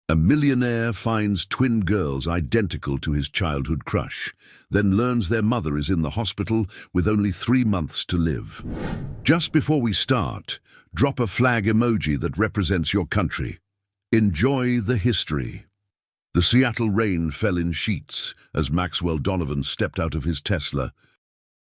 A millionaire finds twin girls identical to his childhood crush, then learns their mother is in the hospital with only 3 months to live. Just before we start, drop a flag emoji that represents your country. Enjoy the history. The Seattle rain fell in sheets as Maxwell Donovan stepped out of his Tesla,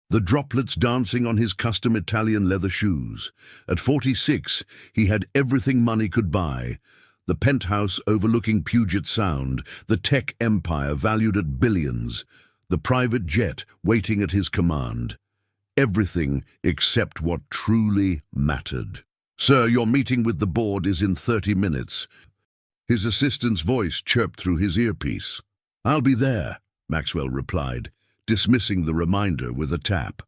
the droplets dancing on his custom Italian leather shoes. At 46, he had everything money could buy: the penthouse overlooking Puget Sound, the tech empire valued at billions, the private jet waiting at his command. Everything except what truly mattered. "Sir, your meeting with the board is in 30 minutes. His assistant's voice chirped through his earpiece. "I'll be there," Maxwell replied, dismissing the reminder with a tap.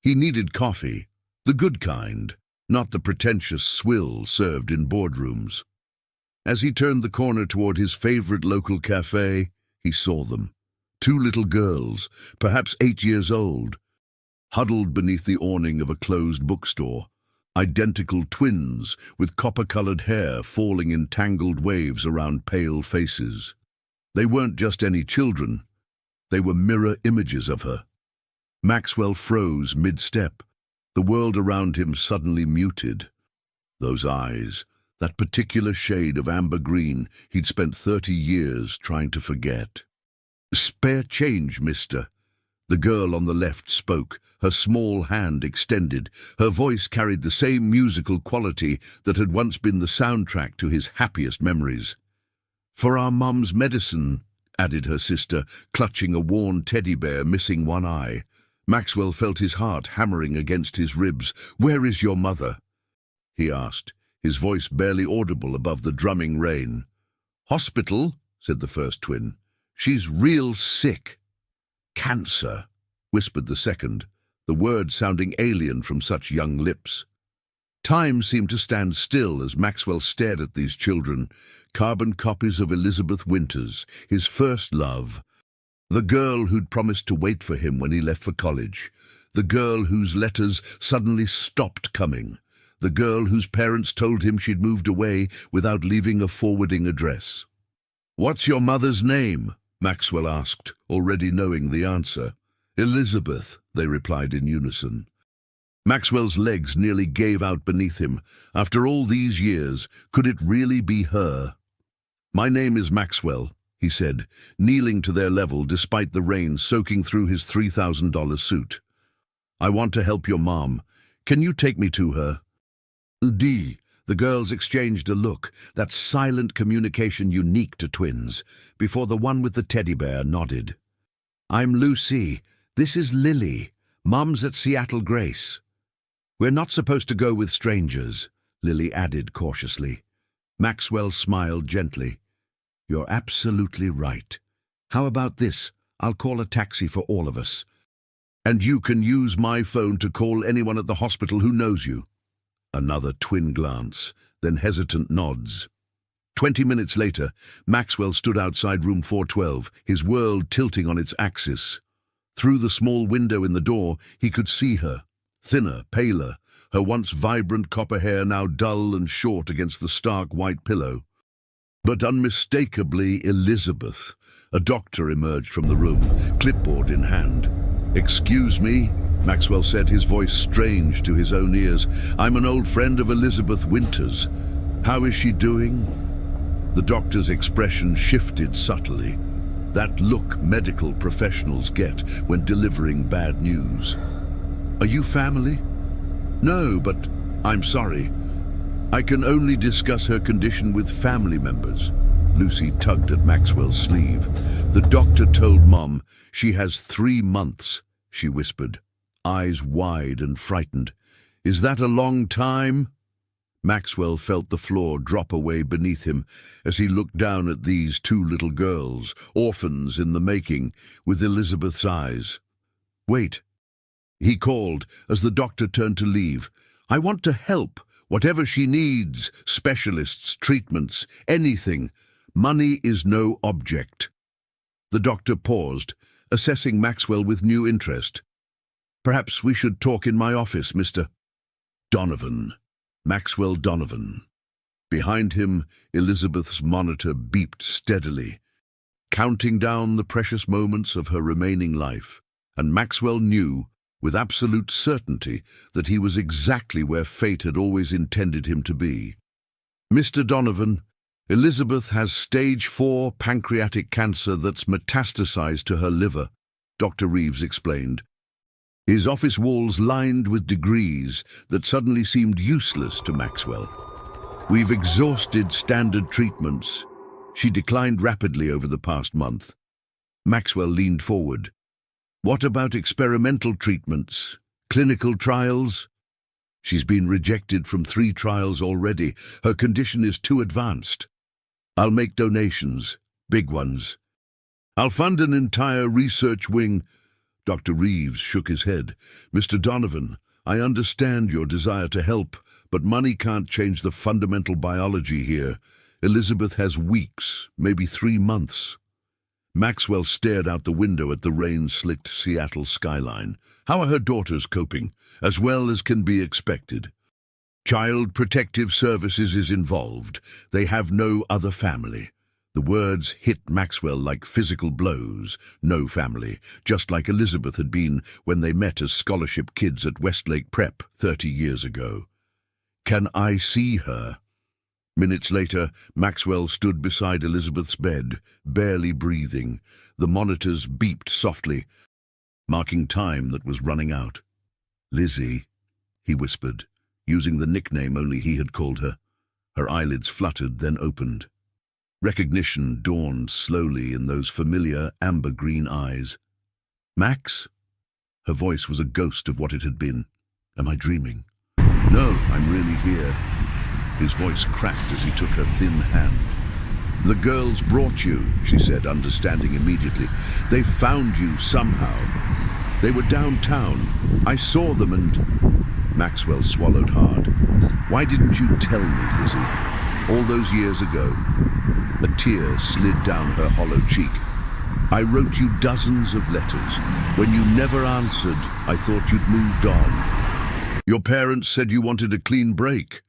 He needed coffee, the good kind, not the pretentious swill served in boardrooms. As he turned the corner toward his favorite local cafe, he saw them. 2 little girls, perhaps 8 years old, huddled beneath the awning of a closed bookstore. Identical twins with copper-colored hair falling in tangled waves around pale faces. They weren't just any children. They were mirror images of her. Maxwell froze mid-step. The world around him suddenly muted. Those eyes, that particular shade of amber green he'd spent 30 years trying to forget. "Spare change, mister." The girl on the left spoke, her small hand extended. Her voice carried the same musical quality that had once been the soundtrack to his happiest memories. "For our mum's medicine," added her sister, clutching a worn teddy bear missing one eye. Maxwell felt his heart hammering against his ribs. "Where is your mother?" he asked, his voice barely audible above the drumming rain. "Hospital," said the first twin. "She's real sick." "Cancer," whispered the second, the word sounding alien from such young lips. Time seemed to stand still as Maxwell stared at these children, carbon copies of Elizabeth Winters, his first love, the girl who'd promised to wait for him when he left for college, the girl whose letters suddenly stopped coming, the girl whose parents told him she'd moved away without leaving a forwarding address. "What's your mother's name?" Maxwell asked, already knowing the answer. "Elizabeth," they replied in unison. Maxwell's legs nearly gave out beneath him. After all these years, could it really be her? "My name is Maxwell," he said, kneeling to their level despite the rain soaking through his $3,000 suit. "I want to help your mom. Can you take me to her?" "D." The girls exchanged a look, that silent communication unique to twins, before the one with the teddy bear nodded. "I'm Lucy. This is Lily. Mum's at Seattle Grace." "We're not supposed to go with strangers," Lily added cautiously. Maxwell smiled gently. "You're absolutely right. How about this? I'll call a taxi for all of us. And you can use my phone to call anyone at the hospital who knows you." Another twin glance, then hesitant nods. 20 minutes later, Maxwell stood outside room 412, his world tilting on its axis. Through the small window in the door, he could see her, thinner, paler, her once vibrant copper hair now dull and short against the stark white pillow. But unmistakably Elizabeth. A doctor emerged from the room, clipboard in hand. "Excuse me," Maxwell said, his voice strange to his own ears. "I'm an old friend of Elizabeth Winters. How is she doing?" The doctor's expression shifted subtly. That look medical professionals get when delivering bad news. "Are you family?" "No, but I'm sorry. I can only discuss her condition with family members." Lucy tugged at Maxwell's sleeve. "The doctor told Mom she has 3 months, she whispered, eyes wide and frightened. "Is that a long time?" Maxwell felt the floor drop away beneath him as he looked down at these 2 little girls, orphans in the making, with Elizabeth's eyes. "Wait," he called as the doctor turned to leave. "I want to help, whatever she needs, specialists, treatments, anything. Money is no object." The doctor paused, assessing Maxwell with new interest. "Perhaps we should talk in my office, Mr. Donovan." Maxwell Donovan. Behind him, Elizabeth's monitor beeped steadily, counting down the precious moments of her remaining life, and Maxwell knew, with absolute certainty, that he was exactly where fate had always intended him to be. "Mr. Donovan, Elizabeth has stage 4 pancreatic cancer that's metastasized to her liver," Dr. Reeves explained, his office walls lined with degrees that suddenly seemed useless to Maxwell. "We've exhausted standard treatments. She declined rapidly over the past month." Maxwell leaned forward. "What about experimental treatments? Clinical trials?" "She's been rejected from 3 trials already. Her condition is too advanced." "I'll make donations, big ones. I'll fund an entire research wing." Dr. Reeves shook his head. "Mr. Donovan, I understand your desire to help, but money can't change the fundamental biology here. Elizabeth has weeks, maybe 3 months. Maxwell stared out the window at the rain-slicked Seattle skyline. "How are her daughters coping? As well as can be expected. Child Protective Services is involved. They have no other family." The words hit Maxwell like physical blows. No family, just like Elizabeth had been when they met as scholarship kids at Westlake Prep 30 years ago. "Can I see her?" Minutes later, Maxwell stood beside Elizabeth's bed, barely breathing. The monitors beeped softly, marking time that was running out. "Lizzie," he whispered, using the nickname only he had called her. Her eyelids fluttered, then opened. Recognition dawned slowly in those familiar amber-green eyes. "Max?" Her voice was a ghost of what it had been. "Am I dreaming?" "No, I'm really here." His voice cracked as he took her thin hand. "The girls brought you," she said, understanding immediately. "They found you somehow. They were downtown. I saw them and—" Maxwell swallowed hard. "Why didn't you tell me, Lizzie? All those years ago." A tear slid down her hollow cheek. "I wrote you dozens of letters. When you never answered, I thought you'd moved on. Your parents said you wanted a clean break."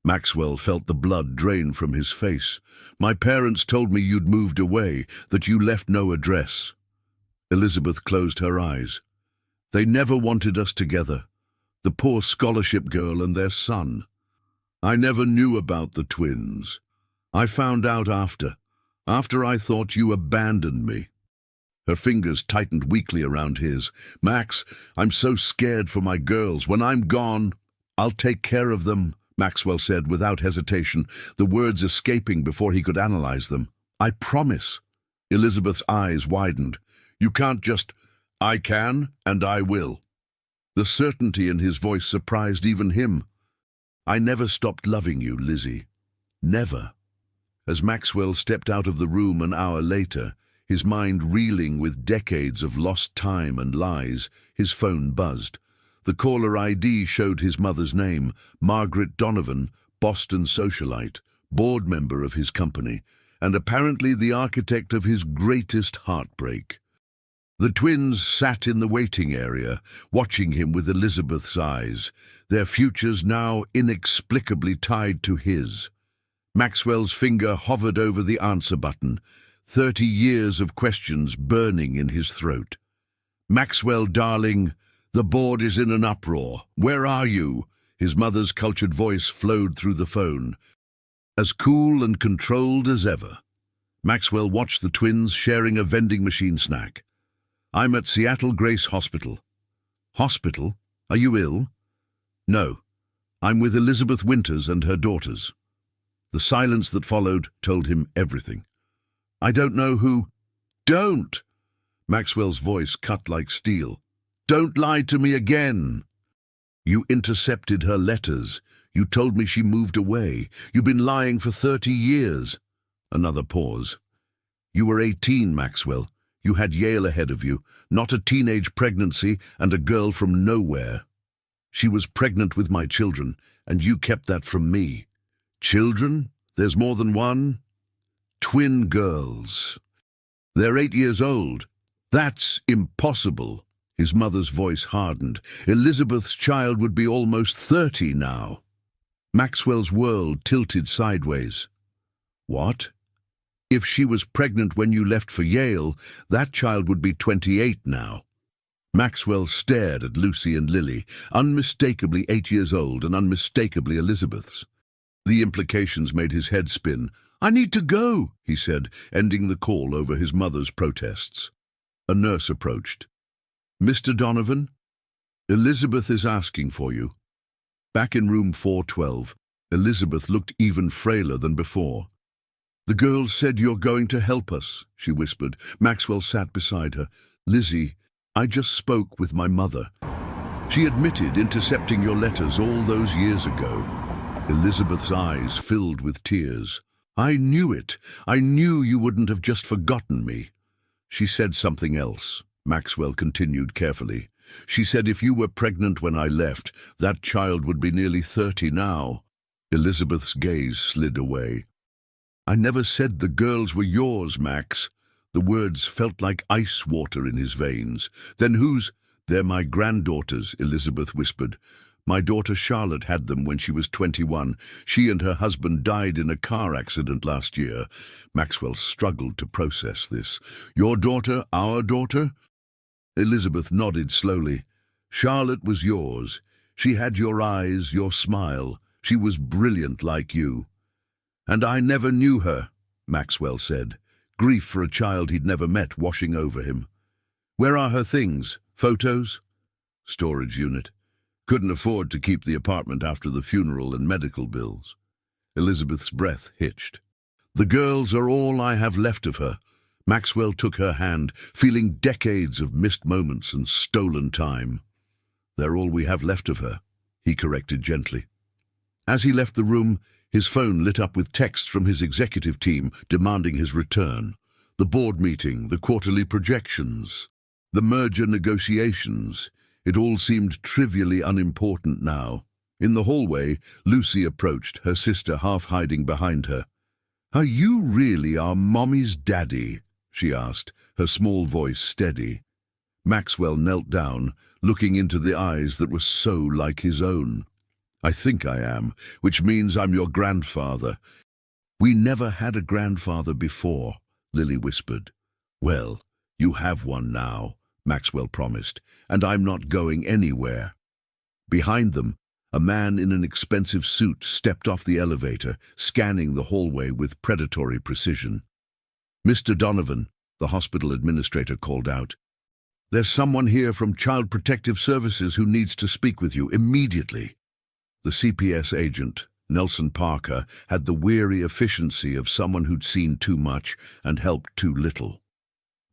Maxwell felt the blood drain from his face. "My parents told me you'd moved away, that you left no address." Elizabeth closed her eyes. "They never wanted us together. The poor scholarship girl and their son. I never knew about the twins. I found out after I thought you abandoned me." Her fingers tightened weakly around his. "Max, I'm so scared for my girls. When I'm gone, I'll take care of them," Maxwell said without hesitation, the words escaping before he could analyze them. "I promise." Elizabeth's eyes widened. "You can't just—" "I can, and I will." The certainty in his voice surprised even him. "I never stopped loving you, Lizzie. Never." As Maxwell stepped out of the room an hour later, his mind reeling with decades of lost time and lies, his phone buzzed. The caller ID showed his mother's name, Margaret Donovan, Boston socialite, board member of his company, and apparently the architect of his greatest heartbreak. The twins sat in the waiting area, watching him with Elizabeth's eyes, their futures now inexplicably tied to his. Maxwell's finger hovered over the answer button, 30 years of questions burning in his throat. "Maxwell, darling, the board is in an uproar. Where are you?" His mother's cultured voice flowed through the phone, as cool and controlled as ever. Maxwell watched the twins sharing a vending machine snack. "I'm at Seattle Grace Hospital." "Hospital? Are you ill?" "No. I'm with Elizabeth Winters and her daughters." The silence that followed told him everything. "I don't know who—" "Don't!" Maxwell's voice cut like steel. "Don't lie to me again. You intercepted her letters. You told me she moved away. You've been lying for 30 years. Another pause. "You were 18, Maxwell. You had Yale ahead of you, not a teenage pregnancy and a girl from nowhere. She was pregnant with my children, and you kept that from me." "Children? There's more than one?" "Twin girls. They're 8 years old." "That's impossible." His mother's voice hardened. "Elizabeth's child would be almost 30 now." Maxwell's world tilted sideways. What? If she was pregnant when you left for Yale, that child would be 28 now. Maxwell stared at Lucy and Lily, unmistakably 8 years old and unmistakably Elizabeth's. The implications made his head spin. "I need to go," he said, ending the call over his mother's protests. A nurse approached. "Mr. Donovan, Elizabeth is asking for you." Back in room 412, Elizabeth looked even frailer than before. "The girls said you're going to help us," she whispered. Maxwell sat beside her. "Lizzie, I just spoke with my mother. She admitted intercepting your letters all those years ago." Elizabeth's eyes filled with tears. "I knew it. I knew you wouldn't have just forgotten me." "She said something else," Maxwell continued carefully. "She said if you were pregnant when I left, that child would be nearly 30 now." Elizabeth's gaze slid away. "I never said the girls were yours, Max." The words felt like ice water in his veins. "Then whose?" "They're my granddaughters," Elizabeth whispered. "My daughter Charlotte had them when she was 21. She and her husband died in a car accident last year." Maxwell struggled to process this. "Your daughter, our daughter?" Elizabeth nodded slowly. "Charlotte was yours. She had your eyes, your smile. She was brilliant like you." "And I never knew her," Maxwell said, grief for a child he'd never met washing over him. "Where are her things? Photos?" "Storage unit. Couldn't afford to keep the apartment after the funeral and medical bills." Elizabeth's breath hitched. "The girls are all I have left of her." Maxwell took her hand, feeling decades of missed moments and stolen time. "They're all we have left of her," he corrected gently. As he left the room, his phone lit up with texts from his executive team demanding his return. The board meeting, the quarterly projections, the merger negotiations. It all seemed trivially unimportant now. In the hallway, Lucy approached, her sister half hiding behind her. "Are you really our mommy's daddy?" she asked, her small voice steady. Maxwell knelt down, looking into the eyes that were so like his own. "I think I am, which means I'm your grandfather." "We never had a grandfather before," Lily whispered. "Well, you have one now," Maxwell promised, "and I'm not going anywhere." Behind them, a man in an expensive suit stepped off the elevator, scanning the hallway with predatory precision. "Mr. Donovan," the hospital administrator called out, "there's someone here from Child Protective Services who needs to speak with you immediately." The CPS agent, Nelson Parker, had the weary efficiency of someone who'd seen too much and helped too little.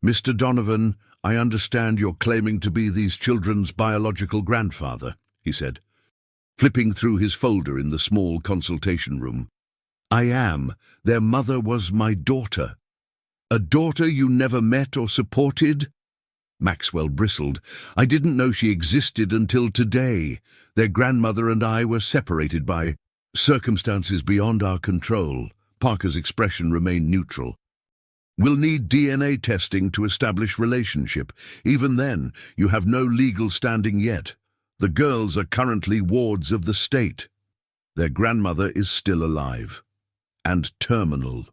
"Mr. Donovan, I understand you're claiming to be these children's biological grandfather," he said, flipping through his folder in the small consultation room. "I am. Their mother was my daughter." "A daughter you never met or supported?" Maxwell bristled. "I didn't know she existed until today. Their grandmother and I were separated by circumstances beyond our control." Parker's expression remained neutral. "We'll need DNA testing to establish relationship. Even then, you have no legal standing yet. The girls are currently wards of the state. Their grandmother is still alive. And terminal.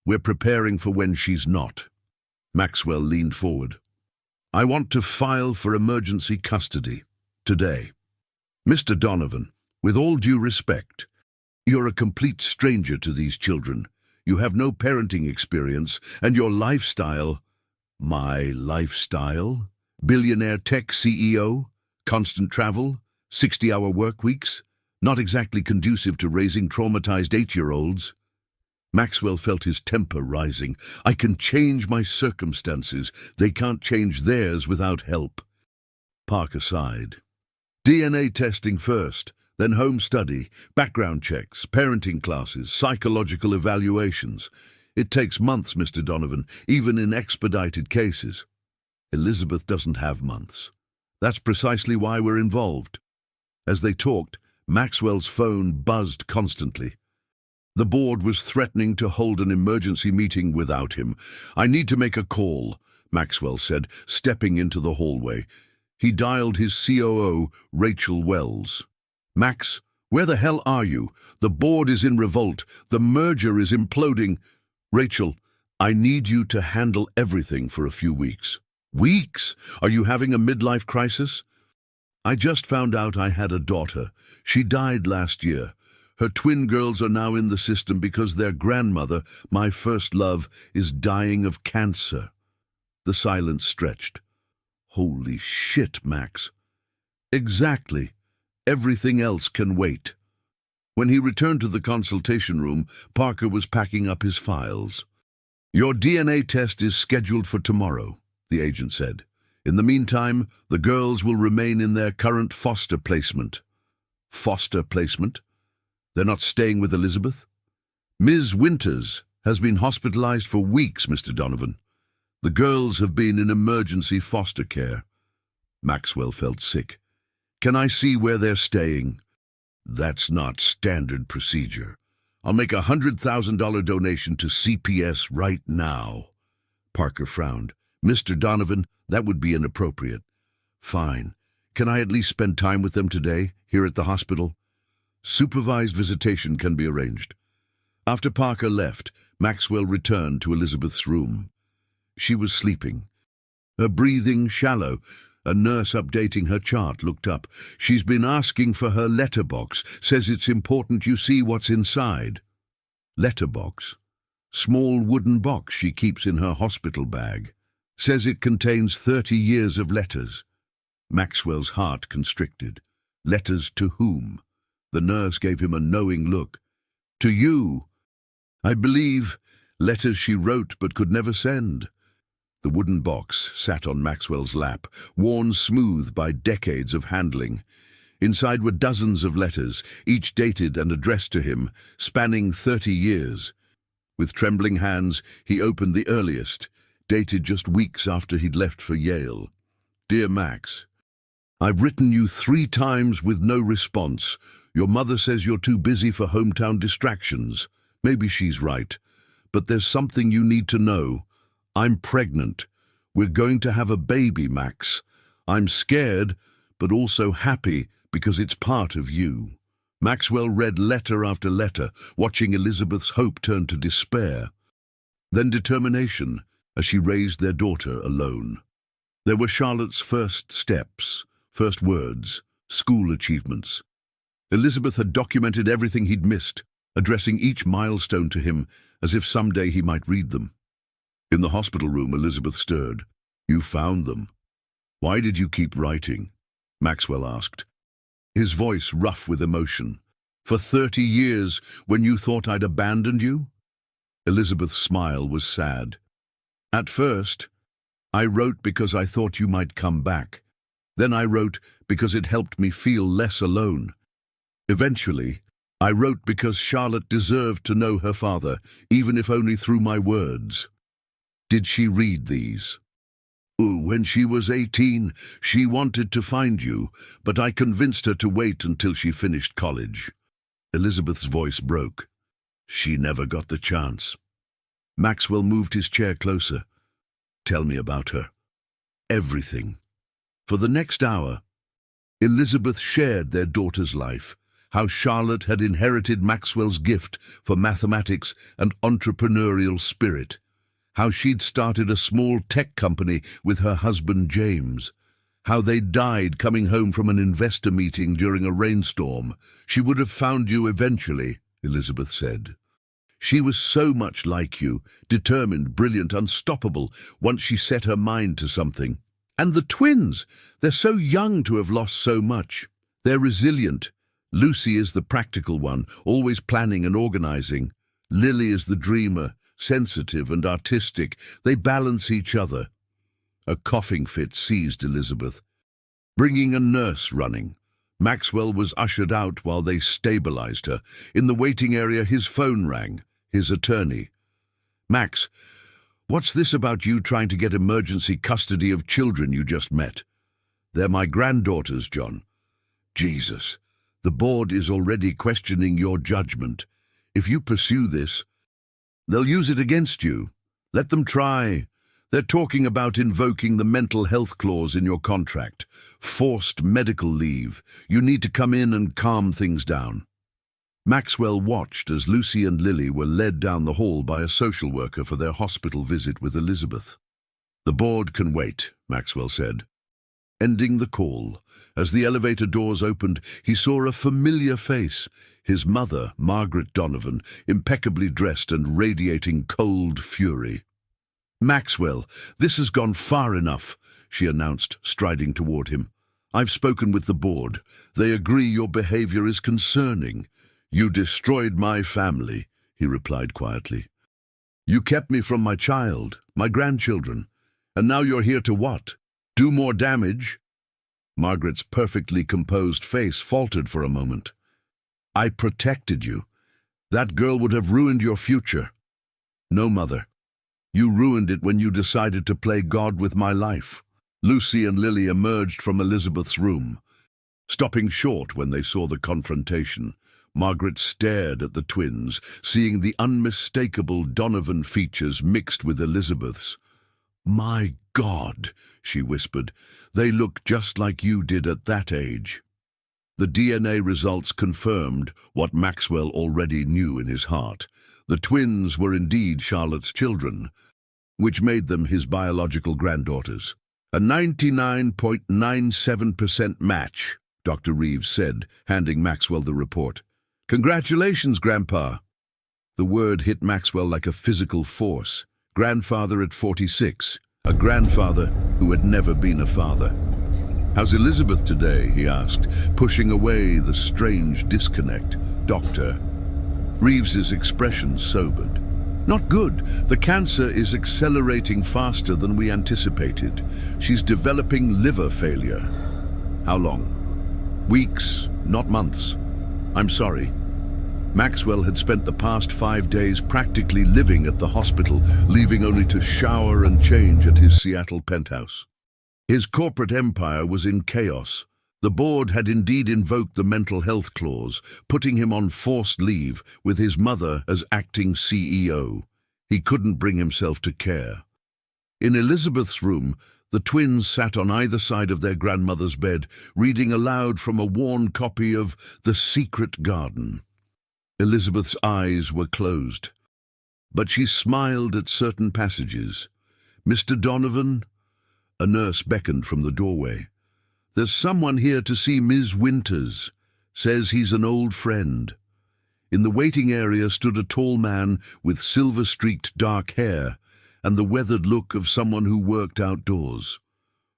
We're preparing for when she's not." Maxwell leaned forward. "I want to file for emergency custody. Today." "Mr. Donovan, with all due respect, you're a complete stranger to these children. You have no parenting experience, and your lifestyle—" "My lifestyle? Billionaire tech CEO? Constant travel? 60-hour work weeks? Not exactly conducive to raising traumatized 8-year-olds. Maxwell felt his temper rising. "I can change my circumstances. They can't change theirs without help." Parker sighed. "DNA testing first, then home study, background checks, parenting classes, psychological evaluations. It takes months, Mr. Donovan, even in expedited cases." "Elizabeth doesn't have months. That's precisely why we're involved." As they talked, Maxwell's phone buzzed constantly. The board was threatening to hold an emergency meeting without him. "I need to make a call," Maxwell said, stepping into the hallway. He dialed his COO, Rachel Wells. "Max, Where the hell are you? The board is in revolt. The merger is imploding. Rachel, I need you to handle everything for a few weeks. Weeks? Are you having a midlife crisis? I just found out I had a daughter. She died last year. Her twin girls are now in the system because their grandmother, my first love, is dying of cancer. The silence stretched. Holy shit, Max. Exactly. Everything else can wait. When he returned to the consultation room, Parker was packing up his files. Your DNA test is scheduled for tomorrow, the agent said. In the meantime, the girls will remain in their current foster placement. Foster placement? They're not staying with Elizabeth? Ms. Winters has been hospitalized for weeks, Mr. Donovan. The girls have been in emergency foster care. Maxwell felt sick. Can I see where they're staying? That's not standard procedure. I'll make a $100,000 donation to CPS right now. Parker frowned. Mr. Donovan, that would be inappropriate. Fine. Can I at least spend time with them today, here at the hospital? Supervised visitation can be arranged. After Parker left, Maxwell returned to Elizabeth's room. She was sleeping. Her breathing shallow. A nurse updating her chart looked up. She's been asking for her letterbox. Says it's important you see what's inside. Letterbox? Small wooden box she keeps in her hospital bag. Says it contains 30 years of letters. Maxwell's heart constricted. Letters to whom? The nurse gave him a knowing look. To you. I believe letters she wrote but could never send. The wooden box sat on Maxwell's lap, worn smooth by decades of handling. Inside were dozens of letters, each dated and addressed to him, spanning 30 years. With trembling hands, he opened the earliest, dated just weeks after he'd left for Yale. Dear Max, I've written you 3 times with no response. Your mother says you're too busy for hometown distractions. Maybe she's right. But there's something you need to know. I'm pregnant. We're going to have a baby, Max. I'm scared, but also happy because it's part of you. Maxwell read letter after letter, watching Elizabeth's hope turn to despair. Then determination, as she raised their daughter alone. There were Charlotte's first steps, first words, school achievements. Elizabeth had documented everything he'd missed, addressing each milestone to him as if someday he might read them. In the hospital room, Elizabeth stirred. You found them. Why did you keep writing? Maxwell asked, his voice rough with emotion. For 30 years, when you thought I'd abandoned you? Elizabeth's smile was sad. At first, I wrote because I thought you might come back. Then I wrote because it helped me feel less alone. Eventually, I wrote because Charlotte deserved to know her father, even if only through my words. Did she read these? When she was 18, she wanted to find you, but I convinced her to wait until she finished college. Elizabeth's voice broke. She never got the chance. Maxwell moved his chair closer. Tell me about her. Everything. For the next hour, Elizabeth shared their daughter's life, how Charlotte had inherited Maxwell's gift for mathematics and entrepreneurial spirit, how she'd started a small tech company with her husband James, how they died coming home from an investor meeting during a rainstorm. She would have found you eventually, Elizabeth said. She was so much like you, determined, brilliant, unstoppable, once she set her mind to something. And the twins, they're so young to have lost so much. They're resilient. Lucy is the practical one, always planning and organizing. Lily is the dreamer, sensitive and artistic. They balance each other. A coughing fit seized Elizabeth. Bringing a nurse running. Maxwell was ushered out while they stabilized her. In the waiting area, his phone rang. His attorney. Max, what's this about you trying to get emergency custody of children you just met? They're my granddaughters, John. Jesus, the board is already questioning your judgment. If you pursue this, they'll use it against you. Let them try. They're talking about invoking the mental health clause in your contract. Forced medical leave. You need to come in and calm things down. Maxwell watched as Lucy and Lily were led down the hall by a social worker for their hospital visit with Elizabeth. "The board can wait," Maxwell said. Ending the call, as the elevator doors opened, he saw a familiar face. His mother, Margaret Donovan, impeccably dressed and radiating cold fury. "Maxwell, this has gone far enough," she announced, striding toward him. "I've spoken with the board. They agree your behavior is concerning." "You destroyed my family," he replied quietly. "You kept me from my child, my grandchildren. And now you're here to what? Do more damage?" Margaret's perfectly composed face faltered for a moment. "I protected you. That girl would have ruined your future." "No, Mother. You ruined it when you decided to play God with my life." Lucy and Lily emerged from Elizabeth's room, stopping short when they saw the confrontation. Margaret stared at the twins, seeing the unmistakable Donovan features mixed with Elizabeth's. "My God," she whispered, "they look just like you did at that age." The DNA results confirmed what Maxwell already knew in his heart. The twins were indeed Charlotte's children, which made them his biological granddaughters. "A 99.97% match," Dr. Reeves said, handing Maxwell the report. "Congratulations, Grandpa." The word hit Maxwell like a physical force. Grandfather at 46, a grandfather who had never been a father. "How's Elizabeth today?" he asked, pushing away the strange disconnect. Dr. Reeves's expression sobered. "Not good. The cancer is accelerating faster than we anticipated. She's developing liver failure." "How long?" "Weeks, not months." "I'm sorry." Maxwell had spent the past 5 days practically living at the hospital, leaving only to shower and change at his Seattle penthouse. His corporate empire was in chaos. The board had indeed invoked the mental health clause, putting him on forced leave with his mother as acting CEO. He couldn't bring himself to care. In Elizabeth's room, the twins sat on either side of their grandmother's bed, reading aloud from a worn copy of The Secret Garden. Elizabeth's eyes were closed, but she smiled at certain passages. "Mr. Donovan?" A nurse beckoned from the doorway. "There's someone here to see Ms. Winters. Says he's an old friend." In the waiting area stood a tall man with silver-streaked dark hair and the weathered look of someone who worked outdoors.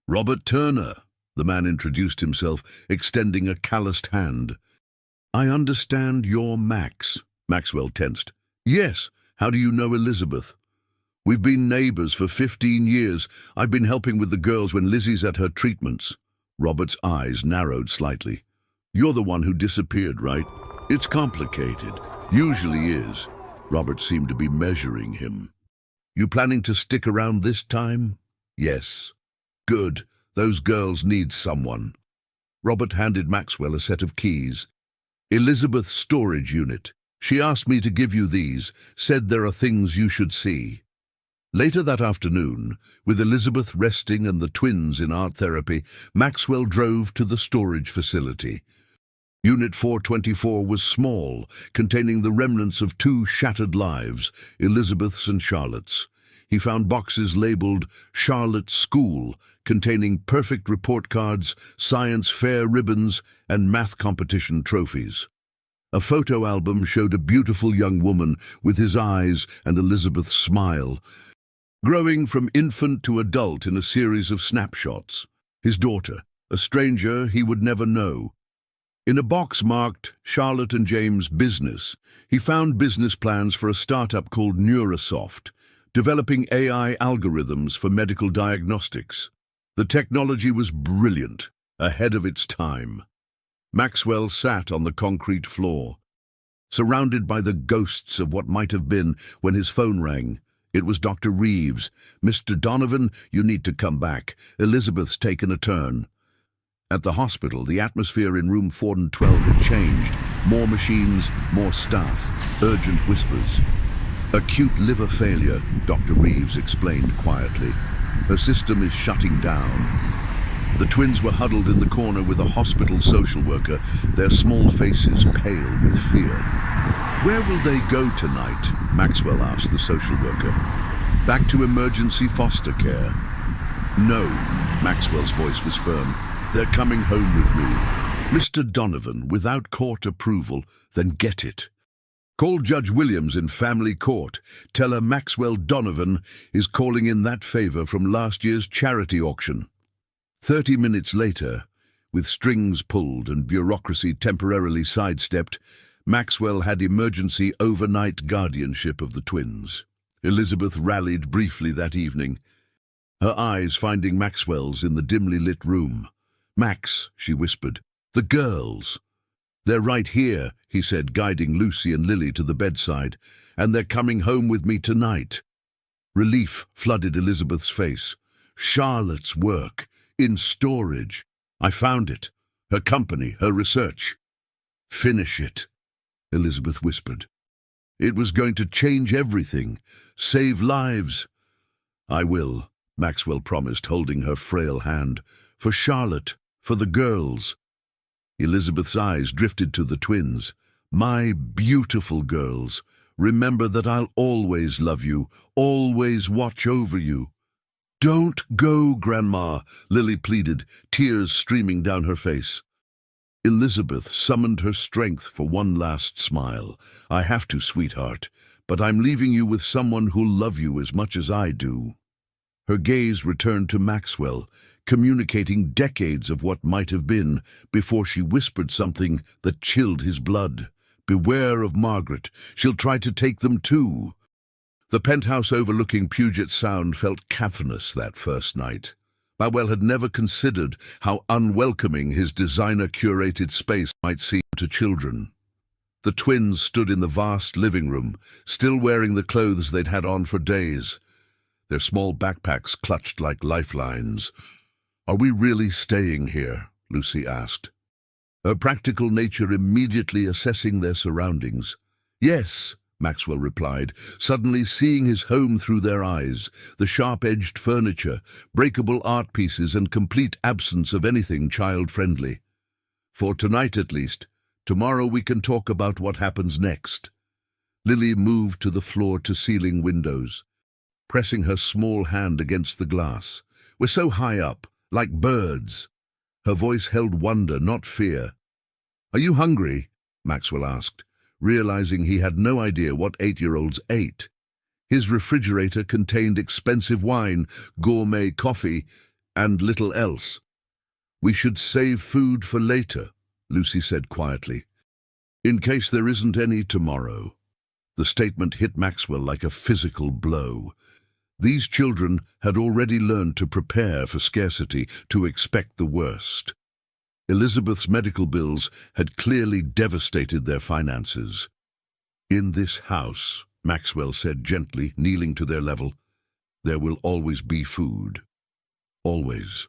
"Robert Turner," the man introduced himself, extending a calloused hand. "I understand you're Max." Maxwell tensed. "Yes. How do you know Elizabeth?" "We've been neighbors for 15 years. I've been helping with the girls when Lizzie's at her treatments." Robert's eyes narrowed slightly. "You're the one who disappeared, right?" "It's complicated. Usually is." Robert seemed to be measuring him. "You planning to stick around this time?" "Yes." "Good. Those girls need someone." Robert handed Maxwell a set of keys. "Elizabeth's storage unit. She asked me to give you these, said there are things you should see." Later that afternoon, with Elizabeth resting and the twins in art therapy, Maxwell drove to the storage facility. Unit 424 was small, containing the remnants of 2 shattered lives, Elizabeth's and Charlotte's. He found boxes labeled Charlotte's School, containing perfect report cards, science fair ribbons, and math competition trophies. A photo album showed a beautiful young woman with his eyes and Elizabeth's smile, growing from infant to adult in a series of snapshots. His daughter, a stranger he would never know. In a box marked Charlotte and James Business, he found business plans for a startup called Neurasoft, developing AI algorithms for medical diagnostics. The technology was brilliant, ahead of its time. Maxwell sat on the concrete floor, surrounded by the ghosts of what might have been when his phone rang. It was Dr. Reeves. "Mr. Donovan, you need to come back. Elizabeth's taken a turn." At the hospital, the atmosphere in room 412 had changed. More machines, more staff, urgent whispers. Acute liver failure, Dr. Reeves explained quietly. Her system is shutting down. The twins were huddled in the corner with a hospital social worker, their small faces pale with fear. "Where will they go tonight?" Maxwell asked the social worker. "Back to emergency foster care." "No," Maxwell's voice was firm. "They're coming home with me." "Mr. Donovan, without court approval, then get it. Call Judge Williams in family court. Tell her Maxwell Donovan is calling in that favor from last year's charity auction." 30 minutes later, with strings pulled and bureaucracy temporarily sidestepped, Maxwell had emergency overnight guardianship of the twins. Elizabeth rallied briefly that evening, her eyes finding Maxwell's in the dimly lit room. "Max," she whispered, "the girls." "They're right here," he said, guiding Lucy and Lily to the bedside, "and they're coming home with me tonight." Relief flooded Elizabeth's face. "Charlotte's work. In storage. I found it. Her company, her research." "Finish it," Elizabeth whispered. "It was going to change everything, save lives." "I will," Maxwell promised, holding her frail hand. "For Charlotte, for the girls." Elizabeth's eyes drifted to the twins. "My beautiful girls, remember that I'll always love you, always watch over you." "Don't go, Grandma," Lily pleaded, tears streaming down her face. Elizabeth summoned her strength for one last smile. "I have to, sweetheart, but I'm leaving you with someone who'll love you as much as I do." Her gaze returned to Maxwell, communicating decades of what might have been, before she whispered something that chilled his blood. "Beware of Margaret. She'll try to take them too." The penthouse overlooking Puget Sound felt cavernous that first night. Maxwell had never considered how unwelcoming his designer-curated space might seem to children. The twins stood in the vast living room, still wearing the clothes they'd had on for days, their small backpacks clutched like lifelines. "Are we really staying here?" Lucy asked, her practical nature immediately assessing their surroundings. "Yes," Maxwell replied, suddenly seeing his home through their eyes, the sharp-edged furniture, breakable art pieces, and complete absence of anything child-friendly. "For tonight at least. Tomorrow we can talk about what happens next." Lily moved to the floor-to-ceiling windows, pressing her small hand against the glass. "We're so high up, like birds." Her voice held wonder, not fear. "Are you hungry?" Maxwell asked, realizing he had no idea what 8-year-olds ate. His refrigerator contained expensive wine, gourmet coffee, and little else. "We should save food for later," Lucy said quietly, "in case there isn't any tomorrow." The statement hit Maxwell like a physical blow. These children had already learned to prepare for scarcity, to expect the worst. Elizabeth's medical bills had clearly devastated their finances. "In this house," Maxwell said gently, kneeling to their level, "there will always be food. Always.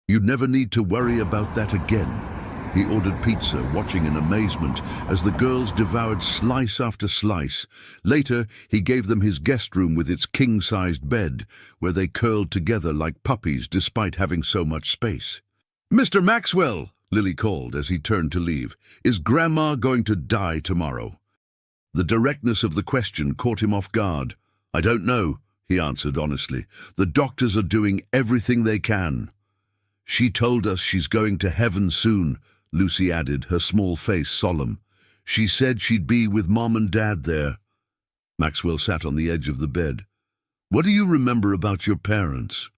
You never need to worry about that again." He ordered pizza, watching in amazement as the girls devoured slice after slice. Later, he gave them his guest room with its king-sized bed, where they curled together like puppies despite having so much space. "Mr. Maxwell," Lily called as he turned to leave, "is Grandma going to die tomorrow?" The directness of the question caught him off guard. "I don't know," he answered honestly. "The doctors are doing everything they can." "She told us she's going to heaven soon," Lucy added, her small face solemn. "She said she'd be with Mom and Dad there." Maxwell sat on the edge of the bed. "What do you remember about your parents?"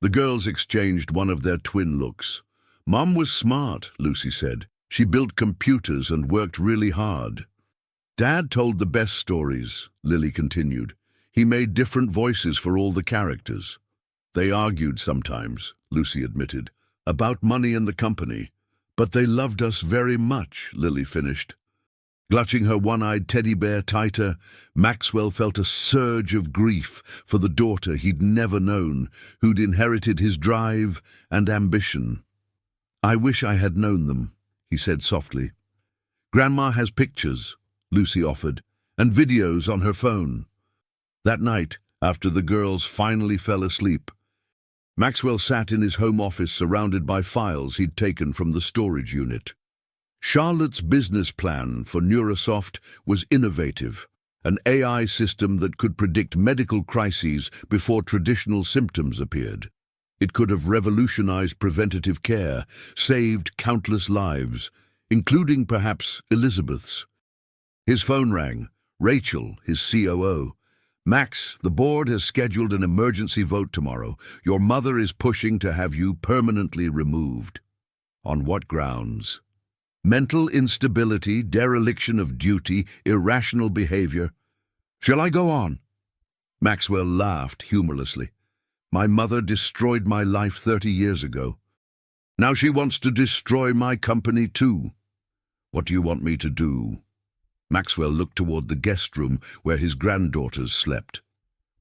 The girls exchanged one of their twin looks. "Mom was smart," Lucy said. "She built computers and worked really hard." "Dad told the best stories," Lily continued. "He made different voices for all the characters." "They argued sometimes," Lucy admitted, "about money and the company. But they loved us very much," Lily finished. Clutching her one-eyed teddy bear tighter, Maxwell felt a surge of grief for the daughter he'd never known, who'd inherited his drive and ambition. "I wish I had known them," he said softly. "Grandma has pictures," Lucy offered, and videos on her phone. That night, after the girls finally fell asleep, Maxwell sat in his home office surrounded by files he'd taken from the storage unit. Charlotte's business plan for Neurosoft was innovative, an AI system that could predict medical crises before traditional symptoms appeared. It could have revolutionized preventative care, saved countless lives, including perhaps Elizabeth's. His phone rang. Rachel, his COO. "Max, the board has scheduled an emergency vote tomorrow. Your mother is pushing to have you permanently removed." "On what grounds?" "Mental instability, dereliction of duty, irrational behavior." "Shall I go on?" Maxwell laughed humorlessly. "My mother destroyed my life 30 years ago. Now she wants to destroy my company too. What do you want me to do?" Maxwell looked toward the guest room where his granddaughters slept.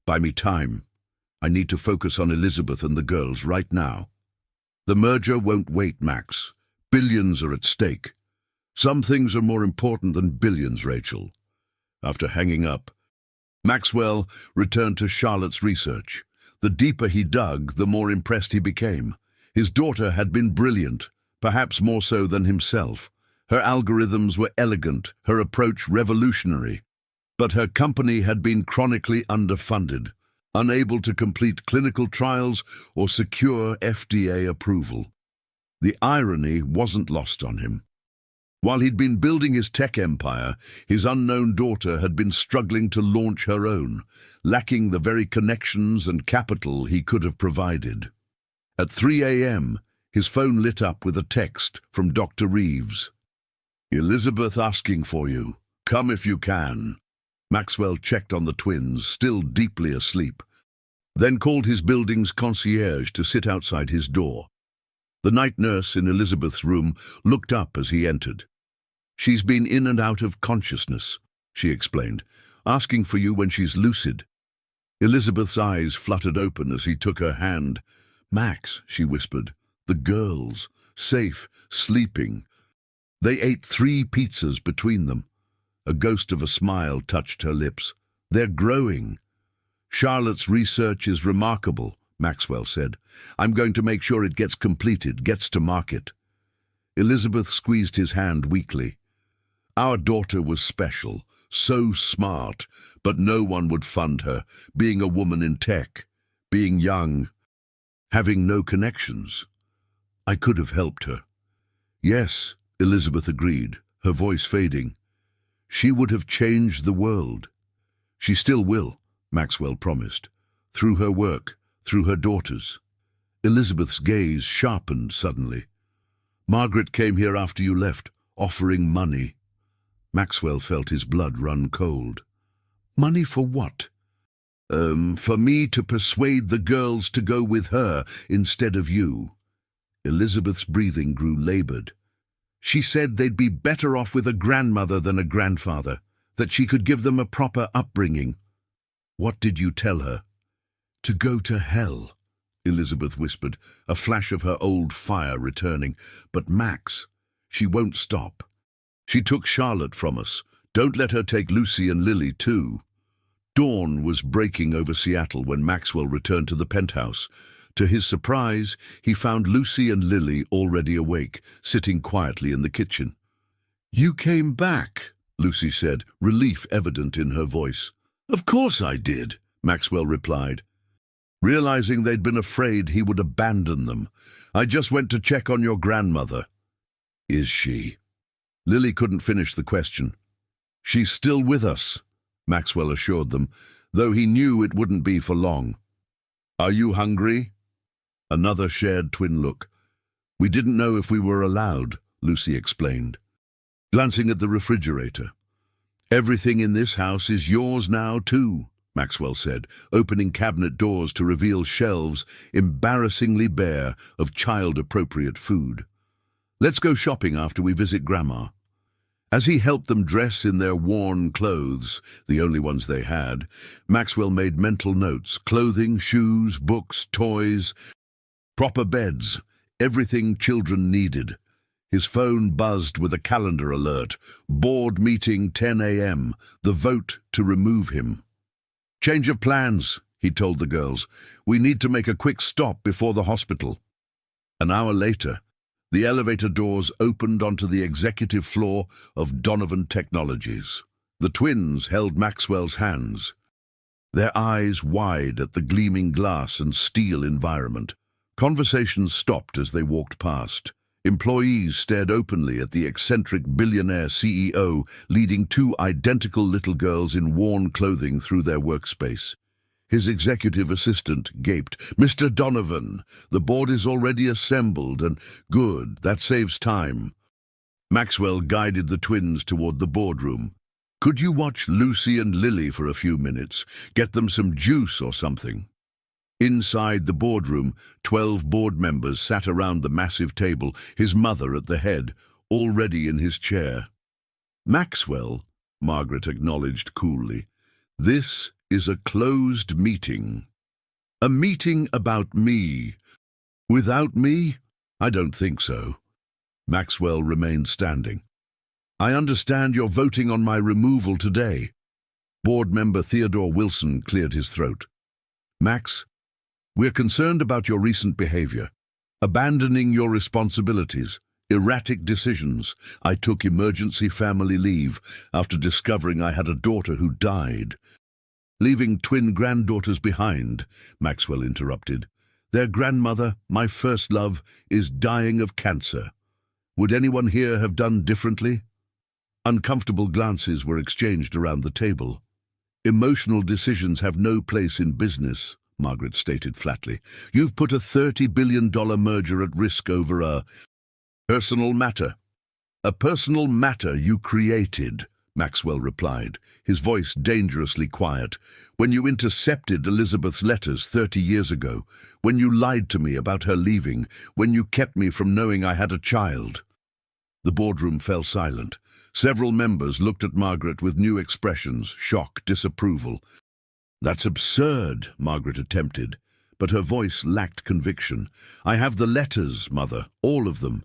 "Buy me time. I need to focus on Elizabeth and the girls right now." "The merger won't wait, Max. Billions are at stake." "Some things are more important than billions, Rachel." After hanging up, Maxwell returned to Charlotte's research. The deeper he dug, the more impressed he became. His daughter had been brilliant, perhaps more so than himself. Her algorithms were elegant, her approach revolutionary. But her company had been chronically underfunded, unable to complete clinical trials or secure FDA approval. The irony wasn't lost on him. While he'd been building his tech empire, his unknown daughter had been struggling to launch her own, lacking the very connections and capital he could have provided. At 3 a.m., his phone lit up with a text from Dr. Reeves. "Elizabeth asking for you. Come if you can." Maxwell checked on the twins, still deeply asleep, then called his building's concierge to sit outside his door. The night nurse in Elizabeth's room looked up as he entered. "She's been in and out of consciousness," she explained, "asking for you when she's lucid." Elizabeth's eyes fluttered open as he took her hand. "Max," she whispered, "the girls, safe, sleeping." They ate 3 pizzas between them. A ghost of a smile touched her lips. "They're growing." "Charlotte's research is remarkable," Maxwell said. "I'm going to make sure it gets completed, gets to market." Elizabeth squeezed his hand weakly. "Our daughter was special, so smart, but no one would fund her, being a woman in tech, being young, having no connections. I could have helped her." "Yes," Elizabeth agreed, her voice fading. "She would have changed the world." "She still will," Maxwell promised, "through her work, through her daughters." Elizabeth's gaze sharpened suddenly. "Margaret came here after you left, offering money." Maxwell felt his blood run cold. "Money for what?" For me to persuade the girls to go with her instead of you." Elizabeth's breathing grew labored. "She said they'd be better off with a grandmother than a grandfather, that she could give them a proper upbringing." "What did you tell her?" "To go to hell," Elizabeth whispered, a flash of her old fire returning. "But Max, she won't stop. She took Charlotte from us. Don't let her take Lucy and Lily too." Dawn was breaking over Seattle when Maxwell returned to the penthouse. To his surprise, he found Lucy and Lily already awake, sitting quietly in the kitchen. "You came back," Lucy said, relief evident in her voice. "Of course I did," Maxwell replied, realizing they'd been afraid he would abandon them. "I just went to check on your grandmother." "Is she?" Lily couldn't finish the question. "She's still with us," Maxwell assured them, though he knew it wouldn't be for long. "Are you hungry?" Another shared twin look. "We didn't know if we were allowed," Lucy explained, glancing at the refrigerator. "Everything in this house is yours now too," Maxwell said, opening cabinet doors to reveal shelves embarrassingly bare of child-appropriate food. "Let's go shopping after we visit Grandma." As he helped them dress in their worn clothes, the only ones they had, Maxwell made mental notes: clothing, shoes, books, toys, proper beds, everything children needed. His phone buzzed with a calendar alert. Board meeting 10 a.m. The vote to remove him. "Change of plans," he told the girls. "We need to make a quick stop before the hospital." An hour later, the elevator doors opened onto the executive floor of Donovan Technologies. The twins held Maxwell's hands, their eyes wide at the gleaming glass and steel environment. Conversations stopped as they walked past. Employees stared openly at the eccentric billionaire CEO leading two identical little girls in worn clothing through their workspace. His executive assistant gaped. "Mr. Donovan, the board is already assembled, and good, that saves time." Maxwell guided the twins toward the boardroom. "Could you watch Lucy and Lily for a few minutes? Get them some juice or something." Inside the boardroom, 12 board members sat around the massive table, his mother at the head, already in his chair. "Maxwell," Margaret acknowledged coolly, "this is a closed meeting. A meeting about me. Without me? I don't think so." Maxwell remained standing. "I understand you're voting on my removal today." Board member Theodore Wilson cleared his throat. "Max, we're concerned about your recent behavior. Abandoning your responsibilities, erratic decisions. I took emergency family leave after discovering I had a daughter who died." "Leaving twin granddaughters behind," Maxwell interrupted. "Their grandmother, my first love, is dying of cancer. Would anyone here have done differently?" Uncomfortable glances were exchanged around the table. "Emotional decisions have no place in business," Margaret stated flatly. "You've put a $30 billion merger at risk over a personal matter." "A personal matter you created," Maxwell replied, his voice dangerously quiet. "When you intercepted Elizabeth's letters 30 years ago, when you lied to me about her leaving, when you kept me from knowing I had a child." The boardroom fell silent. Several members looked at Margaret with new expressions: shock, disapproval. "That's absurd," Margaret attempted, but her voice lacked conviction. "I have the letters, Mother, all of them.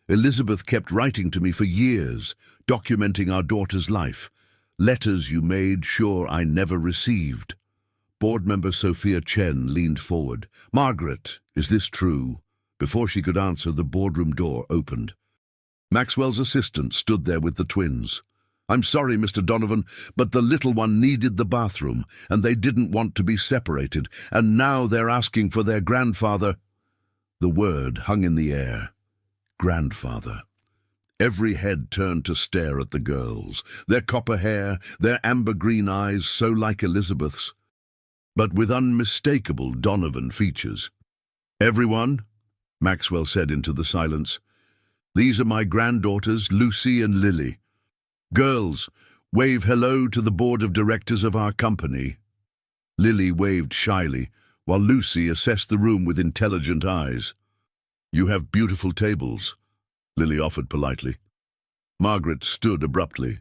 Elizabeth kept writing to me for years, documenting our daughter's life. Letters you made sure I never received." Board member Sophia Chen leaned forward. "Margaret, is this true?" Before she could answer, the boardroom door opened. Maxwell's assistant stood there with the twins. "I'm sorry, Mr. Donovan, but the little one needed the bathroom, and they didn't want to be separated, and now they're asking for their grandfather." The word hung in the air. Grandfather. Every head turned to stare at the girls, their copper hair, their amber-green eyes so like Elizabeth's, but with unmistakable Donovan features. "Everyone," Maxwell said into the silence, "these are my granddaughters, Lucy and Lily. Girls, wave hello to the board of directors of our company." Lily waved shyly, while Lucy assessed the room with intelligent eyes. "You have beautiful tables," Lily offered politely. Margaret stood abruptly.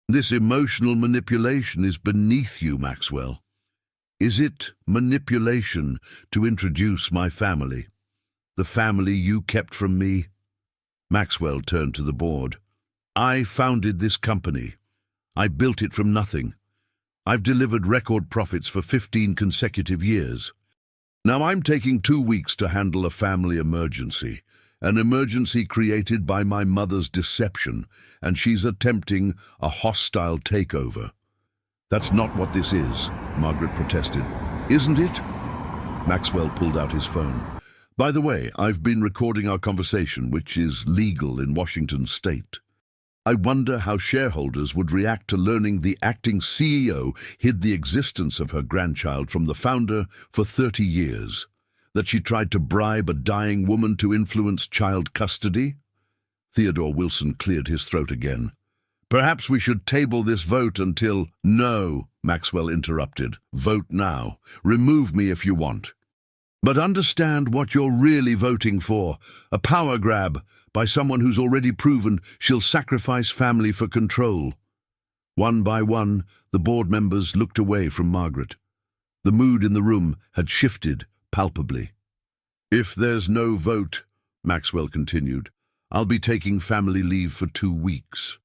"This emotional manipulation is beneath you, Maxwell. Is it manipulation to introduce my family? The family you kept from me?" Maxwell turned to the board. "I founded this company. I built it from nothing. I've delivered record profits for 15 consecutive years. Now I'm taking 2 weeks to handle a family emergency, an emergency created by my mother's deception, and she's attempting a hostile takeover." "That's not what this is," Margaret protested. "Isn't it?" Maxwell pulled out his phone. "By the way, I've been recording our conversation, which is legal in Washington state. I wonder how shareholders would react to learning the acting CEO hid the existence of her grandchild from the founder for 30 years, that she tried to bribe a dying woman to influence child custody." Theodore Wilson cleared his throat again. "Perhaps we should table this vote until—" "No," Maxwell interrupted. "Vote now. Remove me if you want. But understand what you're really voting for, a power grab by someone who's already proven she'll sacrifice family for control." One by one, the board members looked away from Margaret. The mood in the room had shifted palpably. "If there's no vote," Maxwell continued, I'll be taking family leave for 2 weeks.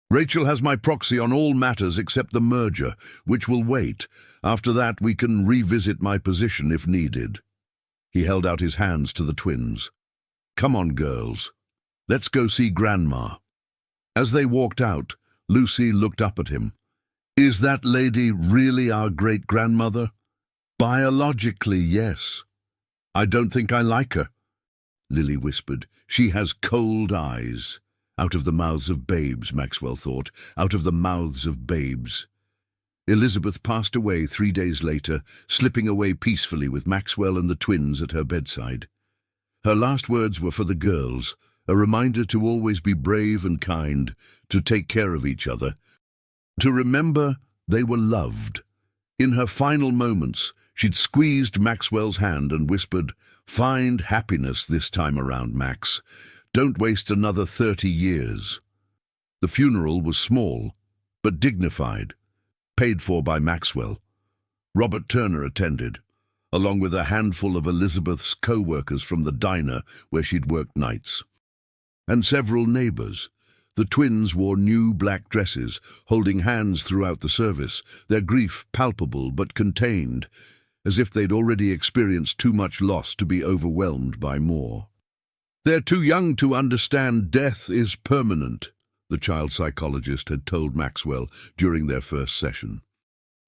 Rachel has my proxy on all matters except the merger, which will wait. After that, we can revisit my position if needed. He held out his hands to the twins. Come on, girls. Let's go see Grandma. As they walked out, Lucy looked up at him. Is that lady really our great-grandmother? Biologically, yes. I don't think I like her, Lily whispered. She has cold eyes. Out of the mouths of babes, Maxwell thought. Out of the mouths of babes. Elizabeth passed away 3 days later, slipping away peacefully with Maxwell and the twins at her bedside. Her last words were for the girls, a reminder to always be brave and kind, to take care of each other, to remember they were loved. In her final moments, she'd squeezed Maxwell's hand and whispered, "Find happiness this time around, Max. Don't waste another 30 years." The funeral was small, but dignified, paid for by Maxwell. Robert Turner attended, along with a handful of Elizabeth's co-workers from the diner where she'd worked nights. And several neighbors. The twins wore new black dresses, holding hands throughout the service, their grief palpable but contained, as if they'd already experienced too much loss to be overwhelmed by more. They're too young to understand death is permanent, the child psychologist had told Maxwell during their first session.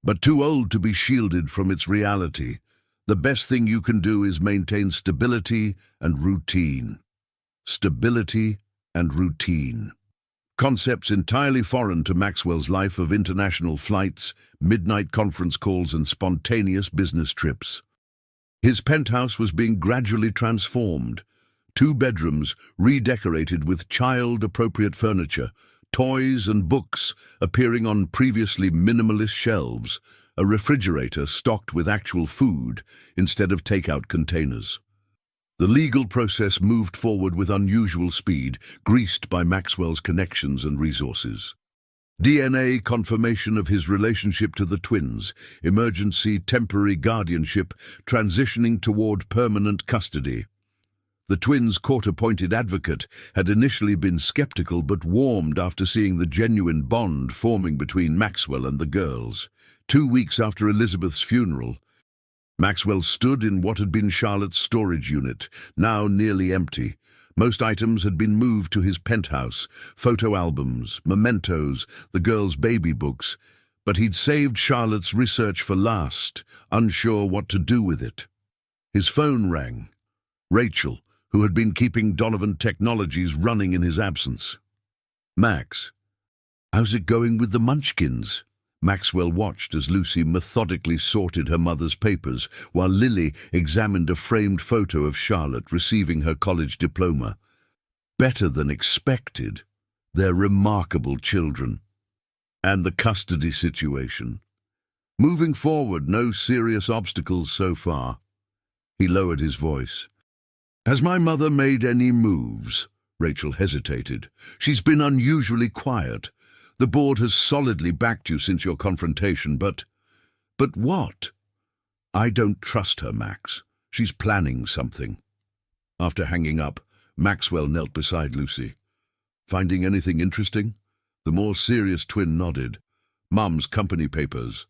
But too old to be shielded from its reality. The best thing you can do is maintain stability and routine. Stability and routine. Concepts entirely foreign to Maxwell's life of international flights, midnight conference calls and spontaneous business trips. His penthouse was being gradually transformed. 2 bedrooms redecorated with child-appropriate furniture, toys and books appearing on previously minimalist shelves, a refrigerator stocked with actual food instead of takeout containers. The legal process moved forward with unusual speed, greased by Maxwell's connections and resources. DNA confirmation of his relationship to the twins, emergency temporary guardianship transitioning toward permanent custody. The twins' court-appointed advocate had initially been skeptical but warmed after seeing the genuine bond forming between Maxwell and the girls. 2 weeks after Elizabeth's funeral, Maxwell stood in what had been Charlotte's storage unit, now nearly empty. Most items had been moved to his penthouse, photo albums, mementos, the girls' baby books, but he'd saved Charlotte's research for last, unsure what to do with it. His phone rang. Rachel, who had been keeping Donovan Technologies running in his absence. Max, how's it going with the Munchkins? Maxwell watched as Lucy methodically sorted her mother's papers, while Lily examined a framed photo of Charlotte receiving her college diploma. Better than expected. They're remarkable children. And the custody situation. Moving forward, no serious obstacles so far. He lowered his voice. Has my mother made any moves? Rachel hesitated. She's been unusually quiet. The board has solidly backed you since your confrontation, but what? I don't trust her, Max. She's planning something. After hanging up, Maxwell knelt beside Lucy. Finding anything interesting? The more serious twin nodded. Mum's company papers.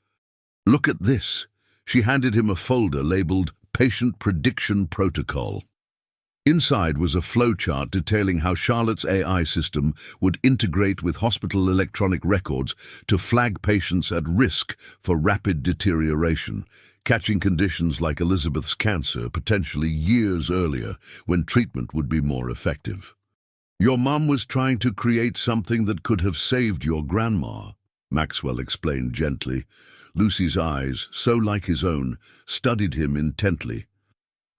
Look at this. She handed him a folder labeled Patient Prediction Protocol. Inside was a flowchart detailing how Charlotte's AI system would integrate with hospital electronic records to flag patients at risk for rapid deterioration, catching conditions like Elizabeth's cancer potentially years earlier when treatment would be more effective. Your mum was trying to create something that could have saved your grandma, Maxwell explained gently. Lucy's eyes, so like his own, studied him intently.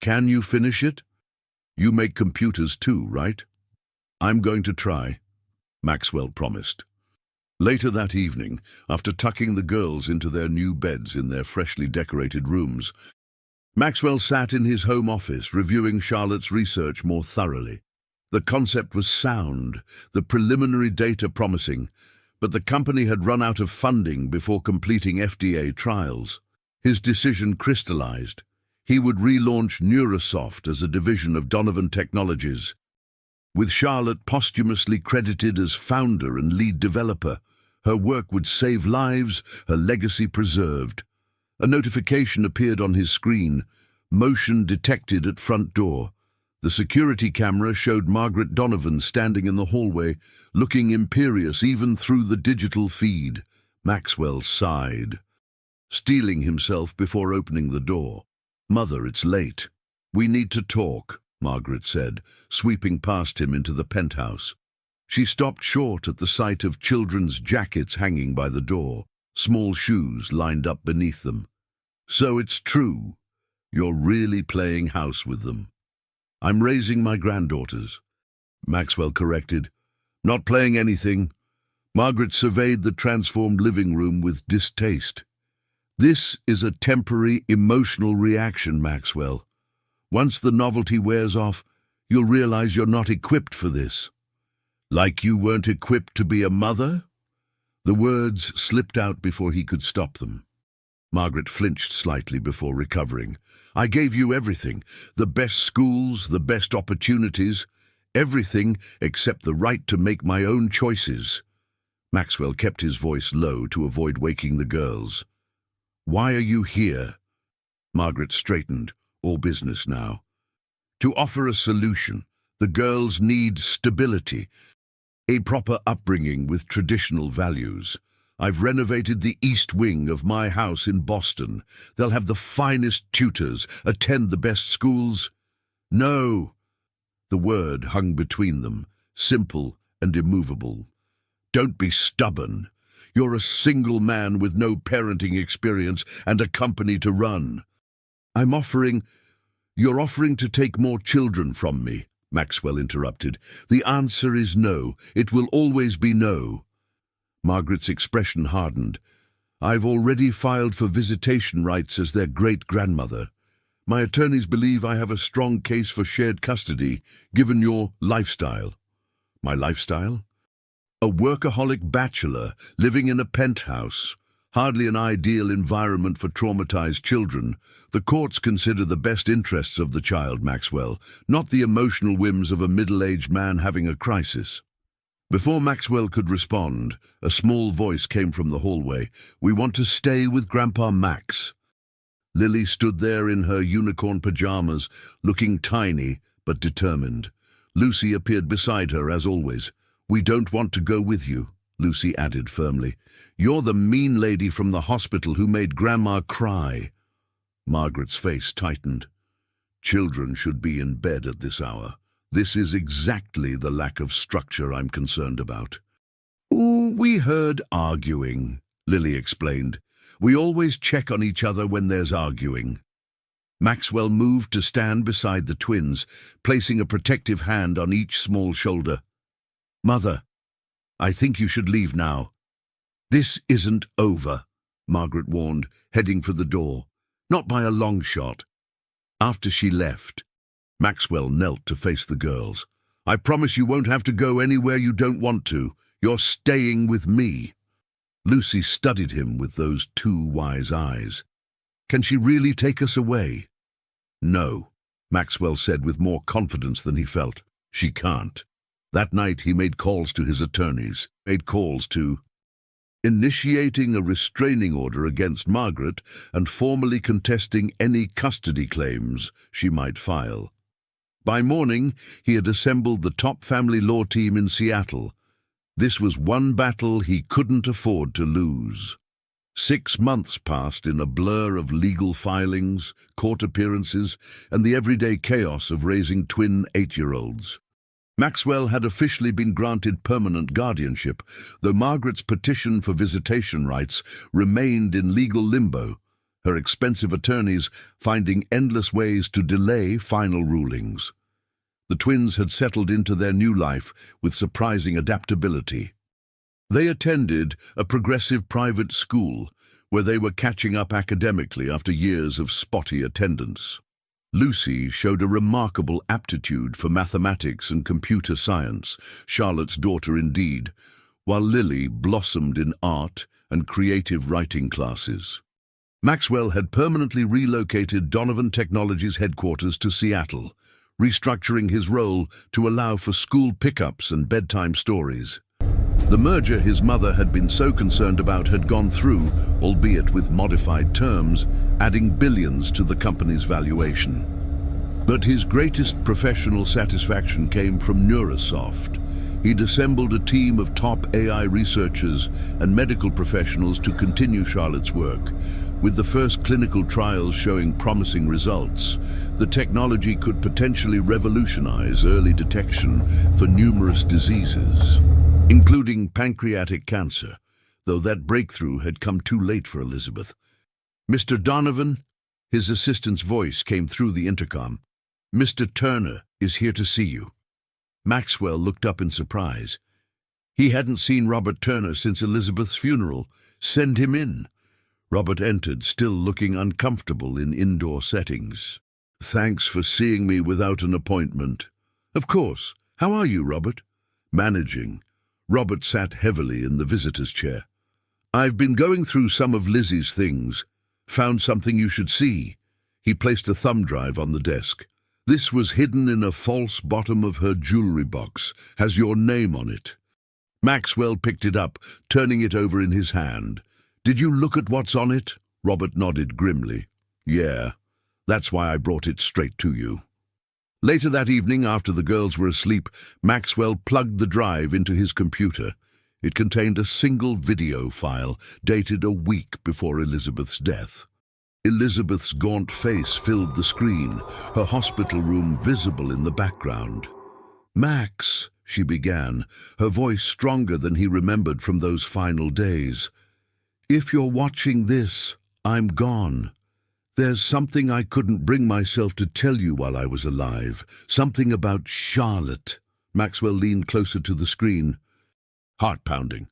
Can you finish it? You make computers too, right? I'm going to try, Maxwell promised. Later that evening, after tucking the girls into their new beds in their freshly decorated rooms, Maxwell sat in his home office reviewing Charlotte's research more thoroughly. The concept was sound, the preliminary data promising, but the company had run out of funding before completing FDA trials. His decision crystallized. He would relaunch Neurosoft as a division of Donovan Technologies. With Charlotte posthumously credited as founder and lead developer, her work would save lives, her legacy preserved. A notification appeared on his screen. Motion detected at front door. The security camera showed Margaret Donovan standing in the hallway, looking imperious even through the digital feed. Maxwell sighed, steeling himself before opening the door. "Mother, it's late. We need to talk," Margaret said, sweeping past him into the penthouse. She stopped short at the sight of children's jackets hanging by the door, small shoes lined up beneath them. "So it's true. You're really playing house with them." "I'm raising my granddaughters," Maxwell corrected. "Not playing anything." Margaret surveyed the transformed living room with distaste. "This is a temporary emotional reaction, Maxwell. Once the novelty wears off, you'll realize you're not equipped for this." "Like you weren't equipped to be a mother?" The words slipped out before he could stop them. Margaret flinched slightly before recovering. "I gave you everything. The best schools, the best opportunities. Everything except the right to make my own choices." Maxwell kept his voice low to avoid waking the girls. "Why are you here?" Margaret straightened. "All business now." "To offer a solution. The girls need stability, a proper upbringing with traditional values. I've renovated the east wing of my house in Boston. They'll have the finest tutors, attend the best schools." "No." The word hung between them, simple and immovable. "Don't be stubborn. You're a single man with no parenting experience and a company to run." "You're offering to take more children from me," Maxwell interrupted. "The answer is no. It will always be no." Margaret's expression hardened. "I've already filed for visitation rights as their great-grandmother. My attorneys believe I have a strong case for shared custody, given your lifestyle." "My lifestyle?" "A workaholic bachelor, living in a penthouse. Hardly an ideal environment for traumatized children. The courts consider the best interests of the child, Maxwell, not the emotional whims of a middle-aged man having a crisis." Before Maxwell could respond, a small voice came from the hallway. "We want to stay with Grandpa Max." Lily stood there in her unicorn pajamas, looking tiny but determined. Lucy appeared beside her, as always. "We don't want to go with you," Lucy added firmly. "You're the mean lady from the hospital who made Grandma cry." Margaret's face tightened. "Children should be in bed at this hour. This is exactly the lack of structure I'm concerned about." "Ooh, we heard arguing," Lily explained. "We always check on each other when there's arguing." Maxwell moved to stand beside the twins, placing a protective hand on each small shoulder. "Mother, I think you should leave now." "This isn't over," Margaret warned, heading for the door. "Not by a long shot." After she left, Maxwell knelt to face the girls. "I promise you won't have to go anywhere you don't want to. You're staying with me." Lucy studied him with those two wise eyes. "Can she really take us away?" "No," Maxwell said with more confidence than he felt. "She can't." That night he made calls to his attorneys, made calls to initiating a restraining order against Margaret and formally contesting any custody claims she might file. By morning, he had assembled the top family law team in Seattle. This was one battle he couldn't afford to lose. 6 months passed in a blur of legal filings, court appearances, and the everyday chaos of raising twin 8-year-olds. Maxwell had officially been granted permanent guardianship, though Margaret's petition for visitation rights remained in legal limbo, her expensive attorneys finding endless ways to delay final rulings. The twins had settled into their new life with surprising adaptability. They attended a progressive private school where they were catching up academically after years of spotty attendance. Lucy showed a remarkable aptitude for mathematics and computer science, Charlotte's daughter indeed, while Lily blossomed in art and creative writing classes. Maxwell had permanently relocated Donovan Technologies' headquarters to Seattle, restructuring his role to allow for school pickups and bedtime stories. The merger his mother had been so concerned about had gone through, albeit with modified terms, adding billions to the company's valuation. But his greatest professional satisfaction came from Neurasoft. He'd assembled a team of top AI researchers and medical professionals to continue Charlotte's work. With the first clinical trials showing promising results, the technology could potentially revolutionize early detection for numerous diseases, including pancreatic cancer, though that breakthrough had come too late for Elizabeth. "Mr. Donovan," his assistant's voice came through the intercom. "Mr. Turner is here to see you." Maxwell looked up in surprise. He hadn't seen Robert Turner since Elizabeth's funeral. "Send him in." Robert entered, still looking uncomfortable in indoor settings. "Thanks for seeing me without an appointment." "Of course. How are you, Robert?" "Managing." Robert sat heavily in the visitor's chair. "I've been going through some of Lizzie's things. Found something you should see." He placed a thumb drive on the desk. "This was hidden in a false bottom of her jewelry box. Has your name on it." Maxwell picked it up, turning it over in his hand. "Did you look at what's on it?" Robert nodded grimly. "Yeah, that's why I brought it straight to you." Later that evening, after the girls were asleep, Maxwell plugged the drive into his computer. It contained a single video file, dated a week before Elizabeth's death. Elizabeth's gaunt face filled the screen, her hospital room visible in the background. "Max," she began, her voice stronger than he remembered from those final days. "If you're watching this, I'm gone. There's something I couldn't bring myself to tell you while I was alive. Something about Charlotte." Maxwell leaned closer to the screen. "Heart-pounding.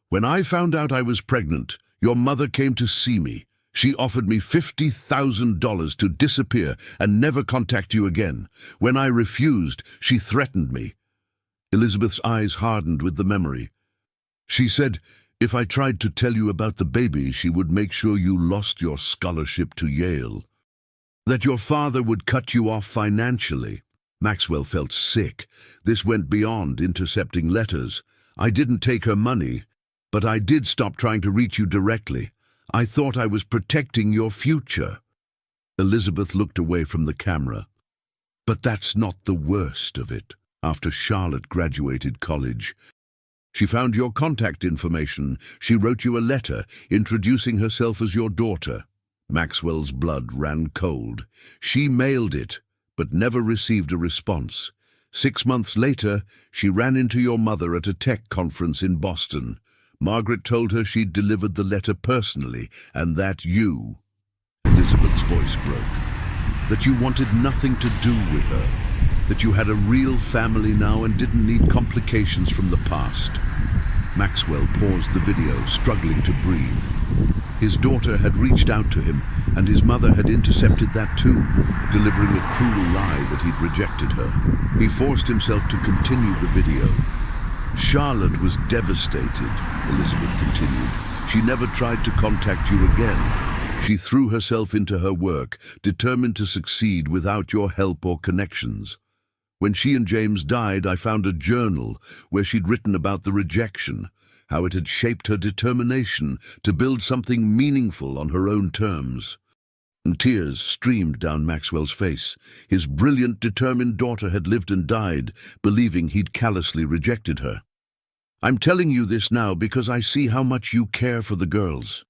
When I found out I was pregnant, your mother came to see me. She offered me $50,000 to disappear and never contact you again. When I refused, she threatened me." Elizabeth's eyes hardened with the memory. "She said, if I tried to tell you about the baby, she would make sure you lost your scholarship to Yale. That your father would cut you off financially." Maxwell felt sick. This went beyond intercepting letters. "I didn't take her money, but I did stop trying to reach you directly. I thought I was protecting your future." Elizabeth looked away from the camera. "But that's not the worst of it. After Charlotte graduated college, she found your contact information. She wrote you a letter introducing herself as your daughter." Maxwell's blood ran cold. "She mailed it, but never received a response. 6 months later, she ran into your mother at a tech conference in Boston. Margaret told her she'd delivered the letter personally, and that you—" Elizabeth's voice broke. "That you wanted nothing to do with her. That you had a real family now and didn't need complications from the past." Maxwell paused the video, struggling to breathe. His daughter had reached out to him, and his mother had intercepted that too, delivering a cruel lie that he'd rejected her. He forced himself to continue the video. "Charlotte was devastated," Elizabeth continued. "She never tried to contact you again. She threw herself into her work, determined to succeed without your help or connections. When she and James died, I found a journal where she'd written about the rejection, how it had shaped her determination to build something meaningful on her own terms." And tears streamed down Maxwell's face. His brilliant, determined daughter had lived and died, believing he'd callously rejected her. "I'm telling you this now because I see how much you care for the girls,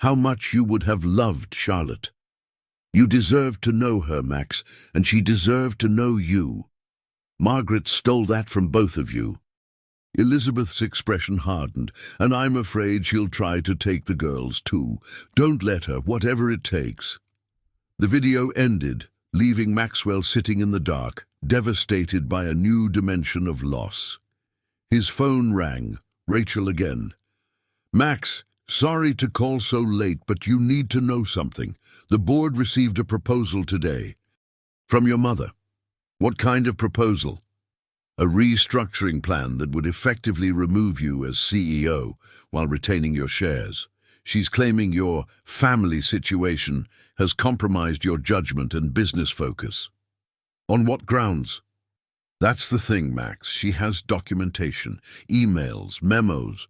how much you would have loved Charlotte. You deserved to know her, Max, and she deserved to know you. Margaret stole that from both of you." Elizabeth's expression hardened. "And I'm afraid she'll try to take the girls too. Don't let her, whatever it takes." The video ended, leaving Maxwell sitting in the dark, devastated by a new dimension of loss. His phone rang. Rachel again. "Max, sorry to call so late, but you need to know something. The board received a proposal today." "From your mother? What kind of proposal?" "A restructuring plan that would effectively remove you as CEO while retaining your shares. She's claiming your family situation has compromised your judgment and business focus." On what grounds? That's the thing, Max. She has documentation, emails, memos,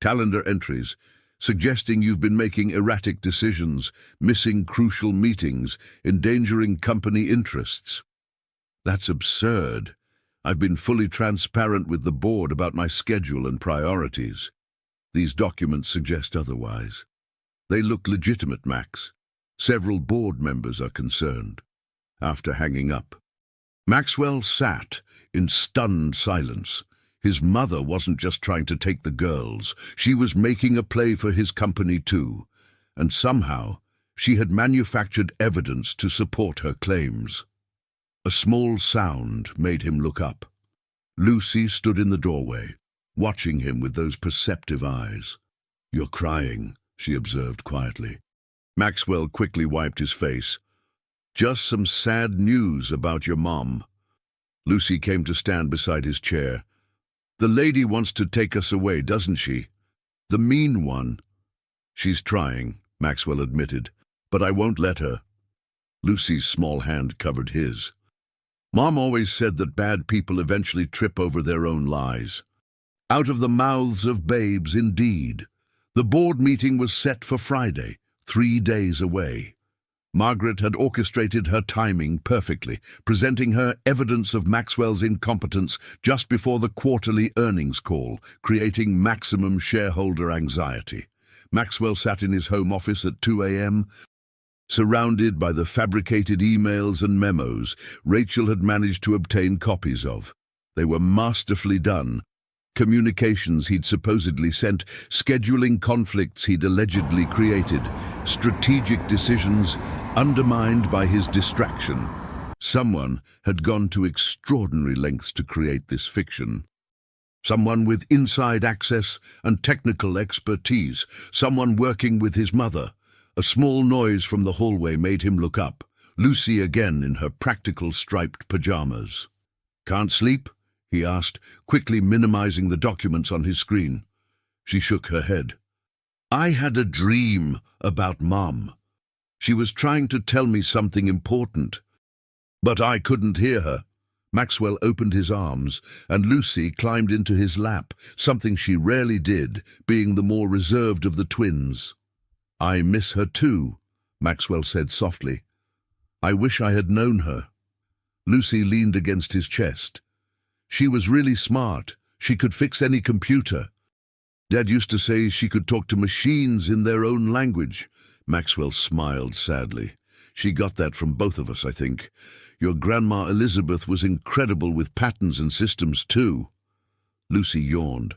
calendar entries, suggesting you've been making erratic decisions, missing crucial meetings, endangering company interests. That's absurd. I've been fully transparent with the board about my schedule and priorities. These documents suggest otherwise. They look legitimate, Max. Several board members are concerned. After hanging up, Maxwell sat in stunned silence. His mother wasn't just trying to take the girls. She was making a play for his company too. And somehow, she had manufactured evidence to support her claims. A small sound made him look up. Lucy stood in the doorway, watching him with those perceptive eyes. "You're crying," she observed quietly. Maxwell quickly wiped his face. "Just some sad news about your mom." Lucy came to stand beside his chair. "The lady wants to take us away, doesn't she? The mean one." "She's trying," Maxwell admitted, "but I won't let her." Lucy's small hand covered his. "Mom always said that bad people eventually trip over their own lies." Out of the mouths of babes, indeed. The board meeting was set for Friday, 3 days away. Margaret had orchestrated her timing perfectly, presenting her evidence of Maxwell's incompetence just before the quarterly earnings call, creating maximum shareholder anxiety. Maxwell sat in his home office at 2 a.m., surrounded by the fabricated emails and memos Rachel had managed to obtain copies of. They were masterfully done. Communications he'd supposedly sent, scheduling conflicts he'd allegedly created, strategic decisions undermined by his distraction. Someone had gone to extraordinary lengths to create this fiction. Someone with inside access and technical expertise. Someone working with his mother. A small noise from the hallway made him look up. Lucy again in her practical striped pajamas. "Can't sleep?" he asked, quickly minimizing the documents on his screen. She shook her head. "I had a dream about Mom. She was trying to tell me something important. But I couldn't hear her." Maxwell opened his arms, and Lucy climbed into his lap, something she rarely did, being the more reserved of the twins. "I miss her too," Maxwell said softly. "I wish I had known her." Lucy leaned against his chest. "She was really smart. She could fix any computer. Dad used to say she could talk to machines in their own language." Maxwell smiled sadly. "She got that from both of us, I think. Your Grandma Elizabeth was incredible with patterns and systems too." Lucy yawned.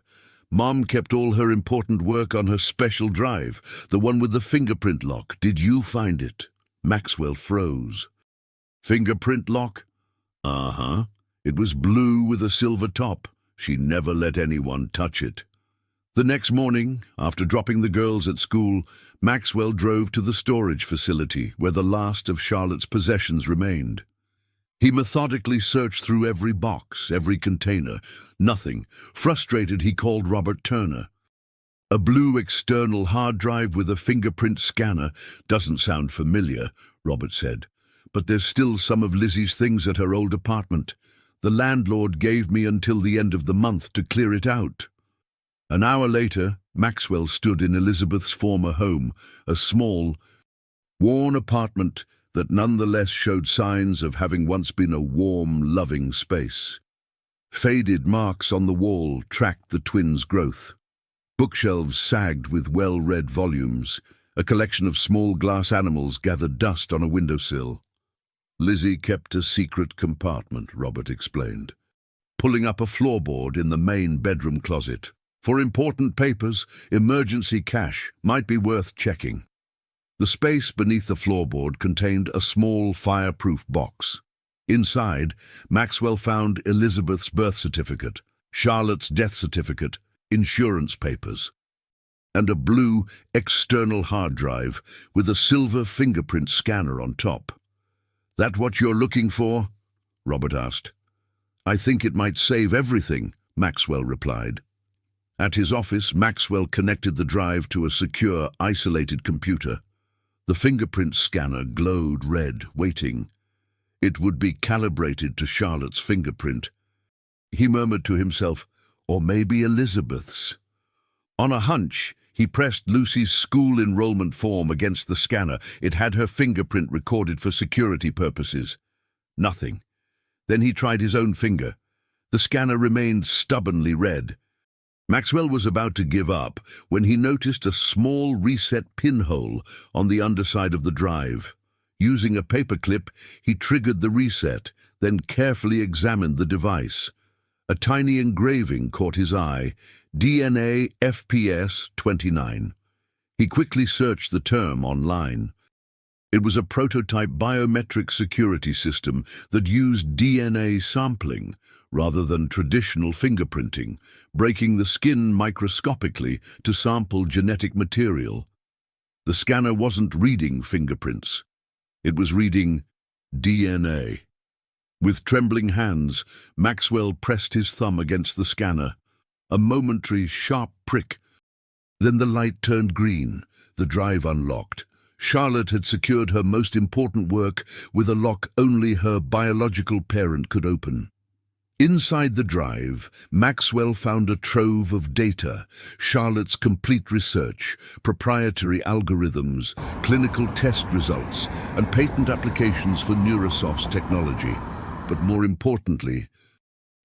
"Mom kept all her important work on her special drive, the one with the fingerprint lock. Did you find it?" Maxwell froze. "Fingerprint lock?" "Uh-huh. It was blue with a silver top. She never let anyone touch it." The next morning, after dropping the girls at school, Maxwell drove to the storage facility where the last of Charlotte's possessions remained. He methodically searched through every box, every container. Nothing. Frustrated, he called Robert Turner. "A blue external hard drive with a fingerprint scanner doesn't sound familiar," Robert said. "But there's still some of Lizzie's things at her old apartment. The landlord gave me until the end of the month to clear it out." An hour later, Maxwell stood in Elizabeth's former home, a small, worn apartment that nonetheless showed signs of having once been a warm, loving space. Faded marks on the wall tracked the twins' growth. Bookshelves sagged with well-read volumes. A collection of small glass animals gathered dust on a windowsill. "Lizzie kept a secret compartment," Robert explained, pulling up a floorboard in the main bedroom closet. "For important papers, emergency cash might be worth checking." The space beneath the floorboard contained a small fireproof box. Inside, Maxwell found Elizabeth's birth certificate, Charlotte's death certificate, insurance papers, and a blue external hard drive with a silver fingerprint scanner on top. "That what you're looking for?" Robert asked. "I think it might save everything," Maxwell replied. At his office, Maxwell connected the drive to a secure, isolated computer. The fingerprint scanner glowed red, waiting. It would be calibrated to Charlotte's fingerprint. He murmured to himself, or maybe Elizabeth's. On a hunch, he pressed Lucy's school enrollment form against the scanner. It had her fingerprint recorded for security purposes. Nothing. Then he tried his own finger. The scanner remained stubbornly red. Maxwell was about to give up when he noticed a small reset pinhole on the underside of the drive. Using a paperclip, he triggered the reset, then carefully examined the device. A tiny engraving caught his eye, DNA FPS 29. He quickly searched the term online. It was a prototype biometric security system that used DNA sampling rather than traditional fingerprinting, breaking the skin microscopically to sample genetic material. The scanner wasn't reading fingerprints. It was reading DNA. With trembling hands, Maxwell pressed his thumb against the scanner. A momentary sharp prick. Then the light turned green. The drive unlocked. Charlotte had secured her most important work with a lock only her biological parent could open. Inside the drive, Maxwell found a trove of data, Charlotte's complete research, proprietary algorithms, clinical test results, and patent applications for Neurosoft's technology. But more importantly,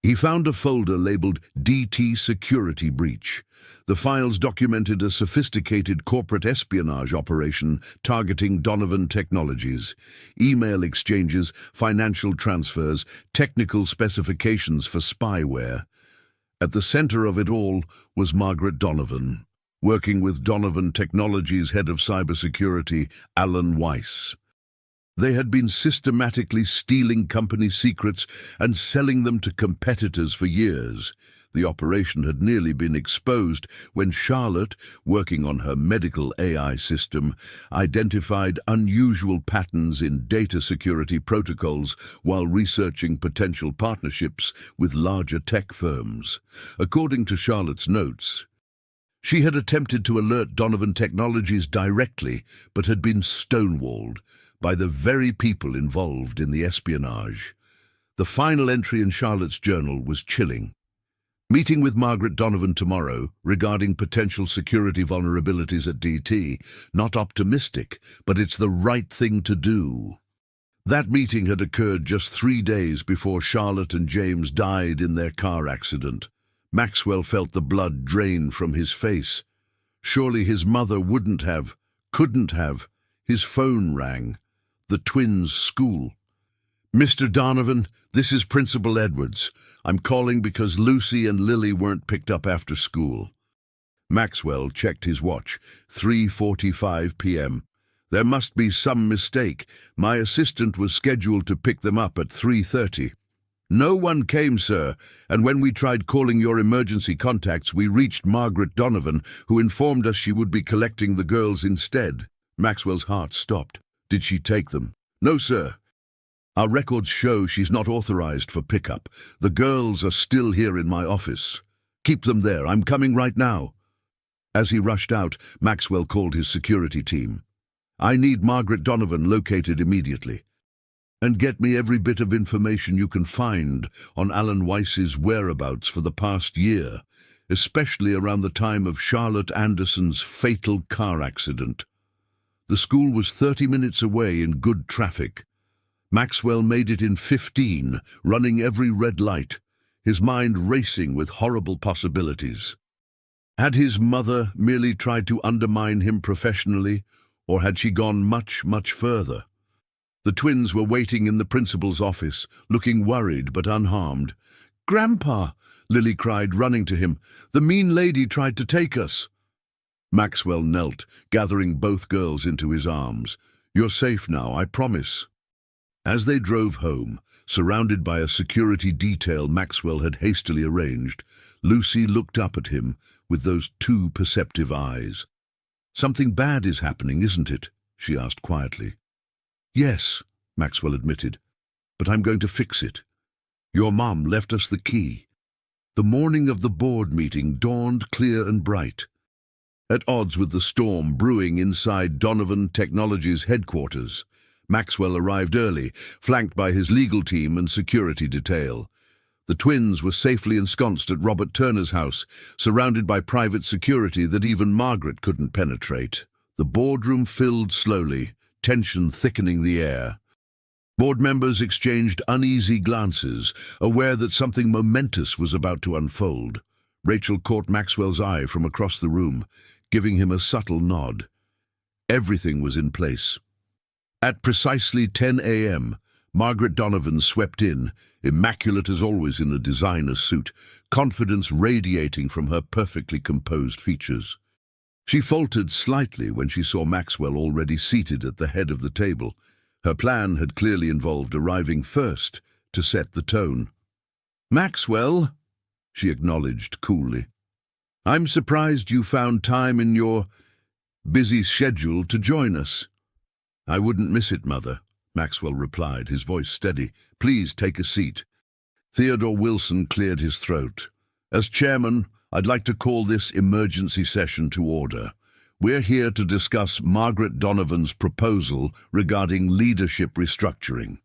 he found a folder labeled DT Security Breach. The files documented a sophisticated corporate espionage operation targeting Donovan Technologies, email exchanges, financial transfers, technical specifications for spyware. At the center of it all was Margaret Donovan, working with Donovan Technologies' head of cybersecurity, Alan Weiss. They had been systematically stealing company secrets and selling them to competitors for years. The operation had nearly been exposed when Charlotte, working on her medical AI system, identified unusual patterns in data security protocols while researching potential partnerships with larger tech firms. According to Charlotte's notes, she had attempted to alert Donovan Technologies directly, but had been stonewalled by the very people involved in the espionage. The final entry in Charlotte's journal was chilling. Meeting with Margaret Donovan tomorrow regarding potential security vulnerabilities at DT. Not optimistic, but it's the right thing to do. That meeting had occurred just 3 days before Charlotte and James died in their car accident. Maxwell felt the blood drain from his face. Surely his mother couldn't have. His phone rang. The twins' school. "Mr. Donovan, this is Principal Edwards. I'm calling because Lucy and Lily weren't picked up after school." Maxwell checked his watch. 3:45 p.m. "There must be some mistake. My assistant was scheduled to pick them up at 3:30. "No one came, sir, and when we tried calling your emergency contacts, we reached Margaret Donovan, who informed us she would be collecting the girls instead." Maxwell's heart stopped. "Did she take them?" "No, sir. Our records show she's not authorized for pickup. The girls are still here in my office. Keep them there. I'm coming right now." As he rushed out, Maxwell called his security team. "I need Margaret Donovan located immediately. And get me every bit of information you can find on Alan Weiss's whereabouts for the past year, especially around the time of Charlotte Anderson's fatal car accident." The school was 30 minutes away in good traffic. Maxwell made it in 15, running every red light, his mind racing with horrible possibilities. Had his mother merely tried to undermine him professionally, or had she gone much, much further? The twins were waiting in the principal's office, looking worried but unharmed. "Grandpa!" Lily cried, running to him. "The mean lady tried to take us." Maxwell knelt, gathering both girls into his arms. "You're safe now, I promise." As they drove home, surrounded by a security detail Maxwell had hastily arranged, Lucy looked up at him with those two perceptive eyes. "Something bad is happening, isn't it?" she asked quietly. "Yes," Maxwell admitted, "but I'm going to fix it. Your mom left us the key." The morning of the board meeting dawned clear and bright. At odds with the storm brewing inside Donovan Technologies' headquarters, Maxwell arrived early, flanked by his legal team and security detail. The twins were safely ensconced at Robert Turner's house, surrounded by private security that even Margaret couldn't penetrate. The boardroom filled slowly, tension thickening the air. Board members exchanged uneasy glances, aware that something momentous was about to unfold. Rachel caught Maxwell's eye from across the room, giving him a subtle nod. Everything was in place. At precisely 10 a.m., Margaret Donovan swept in, immaculate as always in a designer suit, confidence radiating from her perfectly composed features. She faltered slightly when she saw Maxwell already seated at the head of the table. Her plan had clearly involved arriving first to set the tone. "Maxwell," she acknowledged coolly, "I'm surprised you found time in your busy schedule to join us." "I wouldn't miss it, Mother," Maxwell replied, his voice steady. "Please take a seat." Theodore Wilson cleared his throat. "As chairman, I'd like to call this emergency session to order. We're here to discuss Margaret Donovan's proposal regarding leadership restructuring."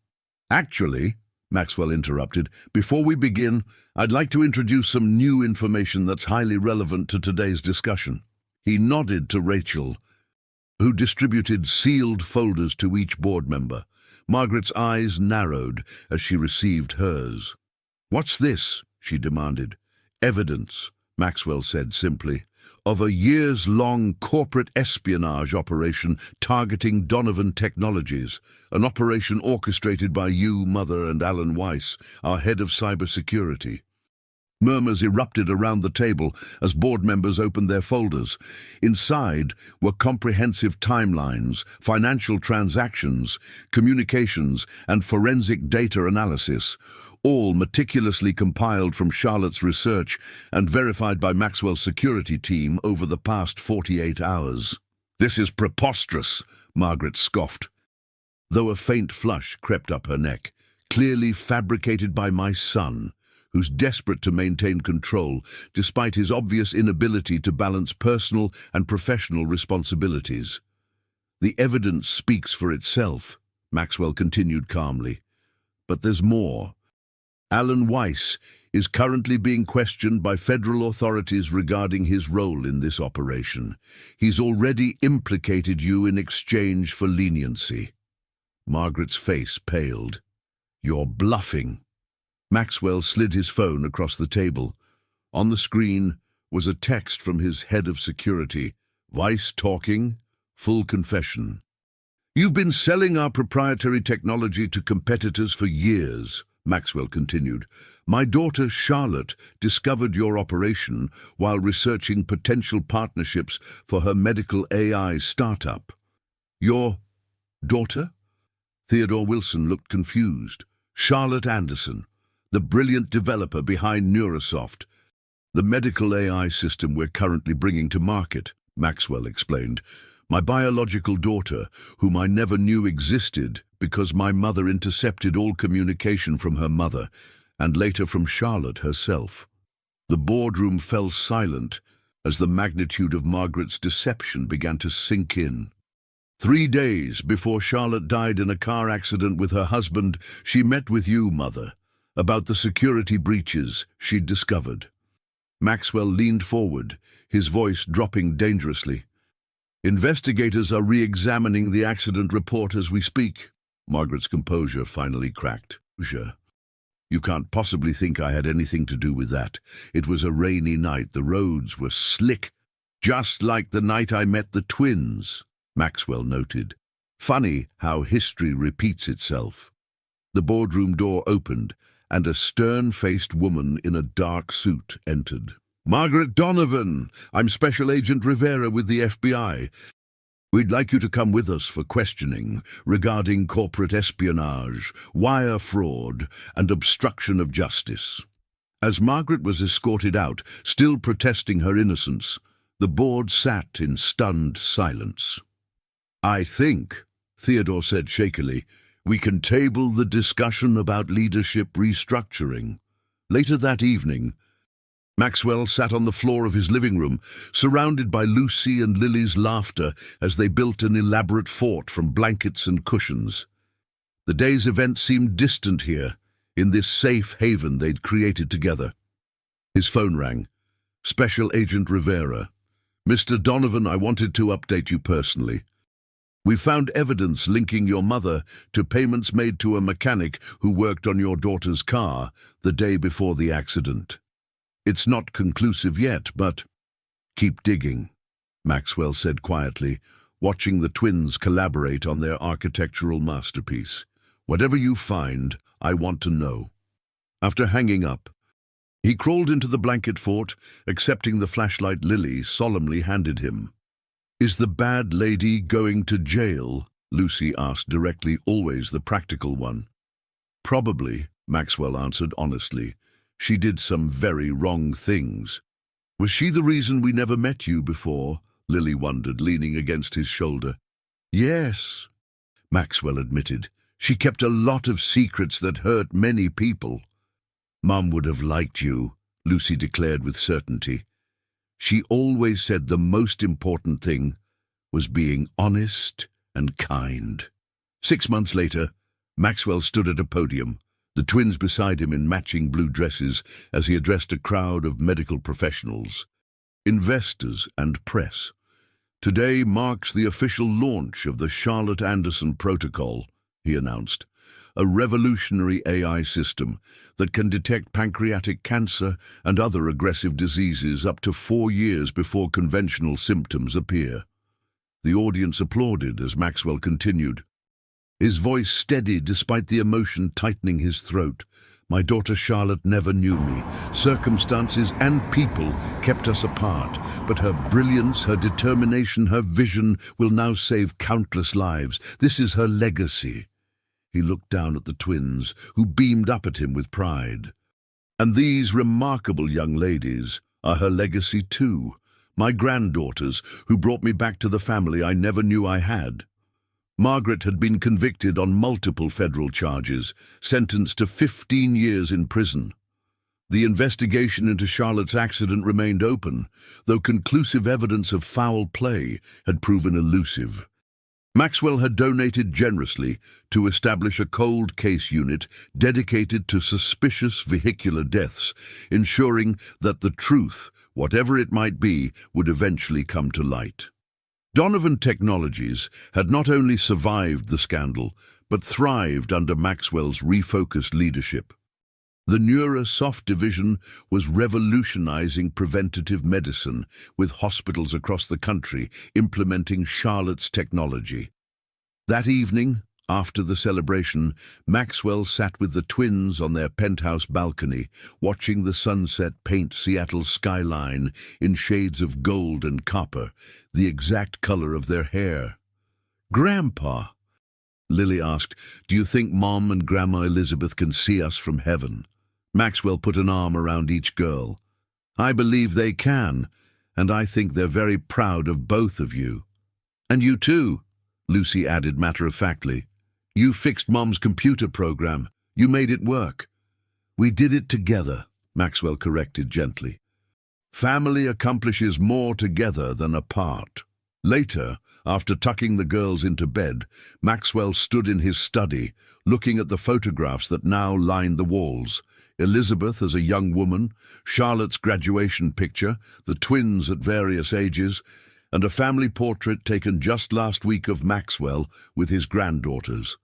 "Actually," Maxwell interrupted, "before we begin, I'd like to introduce some new information that's highly relevant to today's discussion." He nodded to Rachel, who distributed sealed folders to each board member. Margaret's eyes narrowed as she received hers. "What's this?" she demanded. "Evidence," Maxwell said simply, "of a years-long corporate espionage operation targeting Donovan Technologies, an operation orchestrated by you, Mother, and Alan Weiss, our head of cybersecurity." Murmurs erupted around the table as board members opened their folders. Inside were comprehensive timelines, financial transactions, communications, and forensic data analysis, all meticulously compiled from Charlotte's research and verified by Maxwell's security team over the past 48 hours. "This is preposterous," Margaret scoffed, though a faint flush crept up her neck. "Clearly fabricated by my son, who's desperate to maintain control despite his obvious inability to balance personal and professional responsibilities." "The evidence speaks for itself," Maxwell continued calmly. "But there's more. Alan Weiss is currently being questioned by federal authorities regarding his role in this operation. He's already implicated you in exchange for leniency." Margaret's face paled. "You're bluffing." Maxwell slid his phone across the table. On the screen was a text from his head of security. "Weiss talking, full confession. You've been selling our proprietary technology to competitors for years," Maxwell continued. "My daughter Charlotte discovered your operation while researching potential partnerships for her medical AI startup." "Your daughter?" Theodore Wilson looked confused. "Charlotte Anderson, the brilliant developer behind Neurosoft, the medical AI system we're currently bringing to market," Maxwell explained. "My biological daughter, whom I never knew existed because my mother intercepted all communication from her mother, and later from Charlotte herself." The boardroom fell silent as the magnitude of Margaret's deception began to sink in. 3 days before Charlotte died in a car accident with her husband, she met with you, Mother, about the security breaches she'd discovered. Maxwell leaned forward, his voice dropping dangerously. "Investigators are re-examining the accident report as we speak." Margaret's composure finally cracked. "You can't possibly think I had anything to do with that. It was a rainy night. The roads were slick, just like the night I met the twins," Maxwell noted. "Funny how history repeats itself." The boardroom door opened, and a stern-faced woman in a dark suit entered. "Margaret Donovan, I'm Special Agent Rivera with the FBI. We'd like you to come with us for questioning regarding corporate espionage, wire fraud, and obstruction of justice." As Margaret was escorted out, still protesting her innocence, the board sat in stunned silence. "I think," Theodore said shakily, "we can table the discussion about leadership restructuring." Later that evening, Maxwell sat on the floor of his living room, surrounded by Lucy and Lily's laughter as they built an elaborate fort from blankets and cushions. The day's event seemed distant here, in this safe haven they'd created together. His phone rang. Special Agent Rivera. Mr. Donovan, I wanted to update you personally. We found evidence linking your mother to payments made to a mechanic who worked on your daughter's car the day before the accident. It's not conclusive yet, but keep digging, Maxwell said quietly, watching the twins collaborate on their architectural masterpiece. Whatever you find, I want to know. After hanging up, he crawled into the blanket fort, accepting the flashlight Lily solemnly handed him. Is the bad lady going to jail? Lucy asked directly, always the practical one. Probably, Maxwell answered honestly. She did some very wrong things. Was she the reason we never met you before? Lily wondered, leaning against his shoulder. Yes, Maxwell admitted. She kept a lot of secrets that hurt many people. Mum would have liked you, Lucy declared with certainty. She always said the most important thing was being honest and kind. 6 months later, Maxwell stood at a podium, the twins beside him in matching blue dresses as he addressed a crowd of medical professionals, investors and press. Today marks the official launch of the Charlotte Anderson Protocol, he announced, a revolutionary AI system that can detect pancreatic cancer and other aggressive diseases up to 4 years before conventional symptoms appear. The audience applauded as Maxwell continued, his voice steady despite the emotion tightening his throat. My daughter Charlotte never knew me. Circumstances and people kept us apart, but her brilliance, her determination, her vision will now save countless lives. This is her legacy. He looked down at the twins, who beamed up at him with pride. And these remarkable young ladies are her legacy too, my granddaughters, who brought me back to the family I never knew I had. Margaret had been convicted on multiple federal charges, sentenced to 15 years in prison. The investigation into Charlotte's accident remained open, though conclusive evidence of foul play had proven elusive. Maxwell had donated generously to establish a cold case unit dedicated to suspicious vehicular deaths, ensuring that the truth, whatever it might be, would eventually come to light. Donovan Technologies had not only survived the scandal, but thrived under Maxwell's refocused leadership. The NeuroSoft division was revolutionizing preventative medicine, with hospitals across the country implementing Charlotte's technology. That evening, after the celebration, Maxwell sat with the twins on their penthouse balcony, watching the sunset paint Seattle's skyline in shades of gold and copper, the exact color of their hair. "Grandpa," Lily asked, "do you think Mom and Grandma Elizabeth can see us from heaven?" Maxwell put an arm around each girl. "I believe they can, and I think they're very proud of both of you." "And you too," Lucy added matter-of-factly. "You fixed Mom's computer program. You made it work." "We did it together," Maxwell corrected gently. "Family accomplishes more together than apart." Later, after tucking the girls into bed, Maxwell stood in his study, looking at the photographs that now lined the walls. Elizabeth as a young woman, Charlotte's graduation picture, the twins at various ages, and a family portrait taken just last week of Maxwell with his granddaughters.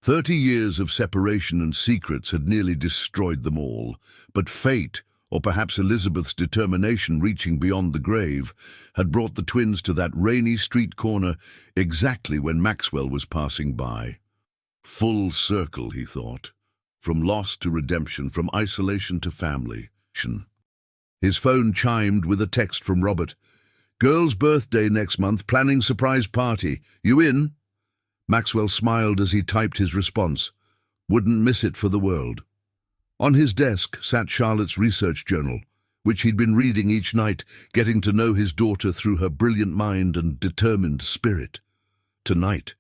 30 years of separation and secrets had nearly destroyed them all, but fate, or perhaps Elizabeth's determination reaching beyond the grave, had brought the twins to that rainy street corner exactly when Maxwell was passing by. Full circle, he thought. From loss to redemption, from isolation to family. His phone chimed with a text from Robert. "Girl's birthday next month, planning surprise party. You in?" Maxwell smiled as he typed his response. Wouldn't miss it for the world. On his desk sat Charlotte's research journal, which he'd been reading each night, getting to know his daughter through her brilliant mind and determined spirit. Tonight,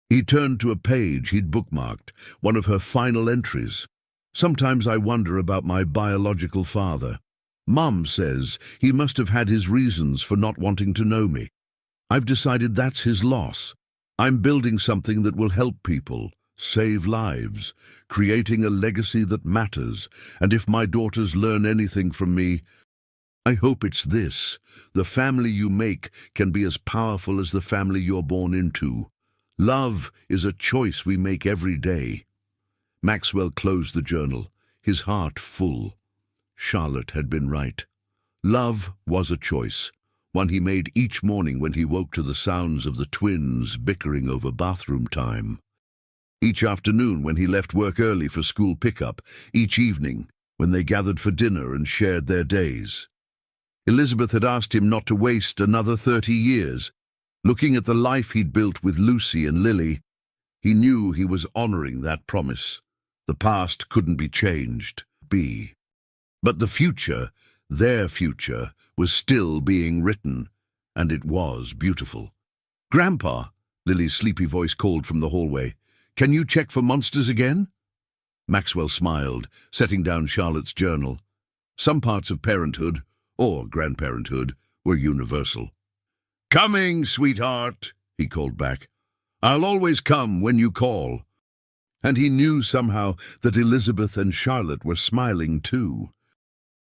he turned to a page he'd bookmarked, one of her final entries. "Sometimes I wonder about my biological father. Mum says he must have had his reasons for not wanting to know me. I've decided that's his loss. I'm building something that will help people, save lives, creating a legacy that matters. And if my daughters learn anything from me, I hope it's this: the family you make can be as powerful as the family you're born into. Love is a choice we make every day. Maxwell closed the journal, his heart full. Charlotte had been right. Love was a choice, one he made each morning when he woke to the sounds of the twins bickering over bathroom time. Each afternoon when he left work early for school pickup, each evening when they gathered for dinner and shared their days. Elizabeth had asked him not to waste another 30 years. Looking at the life he'd built with Lucy and Lily, he knew he was honoring that promise. The past couldn't be changed. But the future, their future, was still being written, and it was beautiful. "Grandpa," Lily's sleepy voice called from the hallway, "can you check for monsters again?" Maxwell smiled, setting down Charlotte's journal. Some parts of parenthood, or grandparenthood, were universal. "Coming, sweetheart," he called back. "I'll always come when you call." And he knew somehow that Elizabeth and Charlotte were smiling too.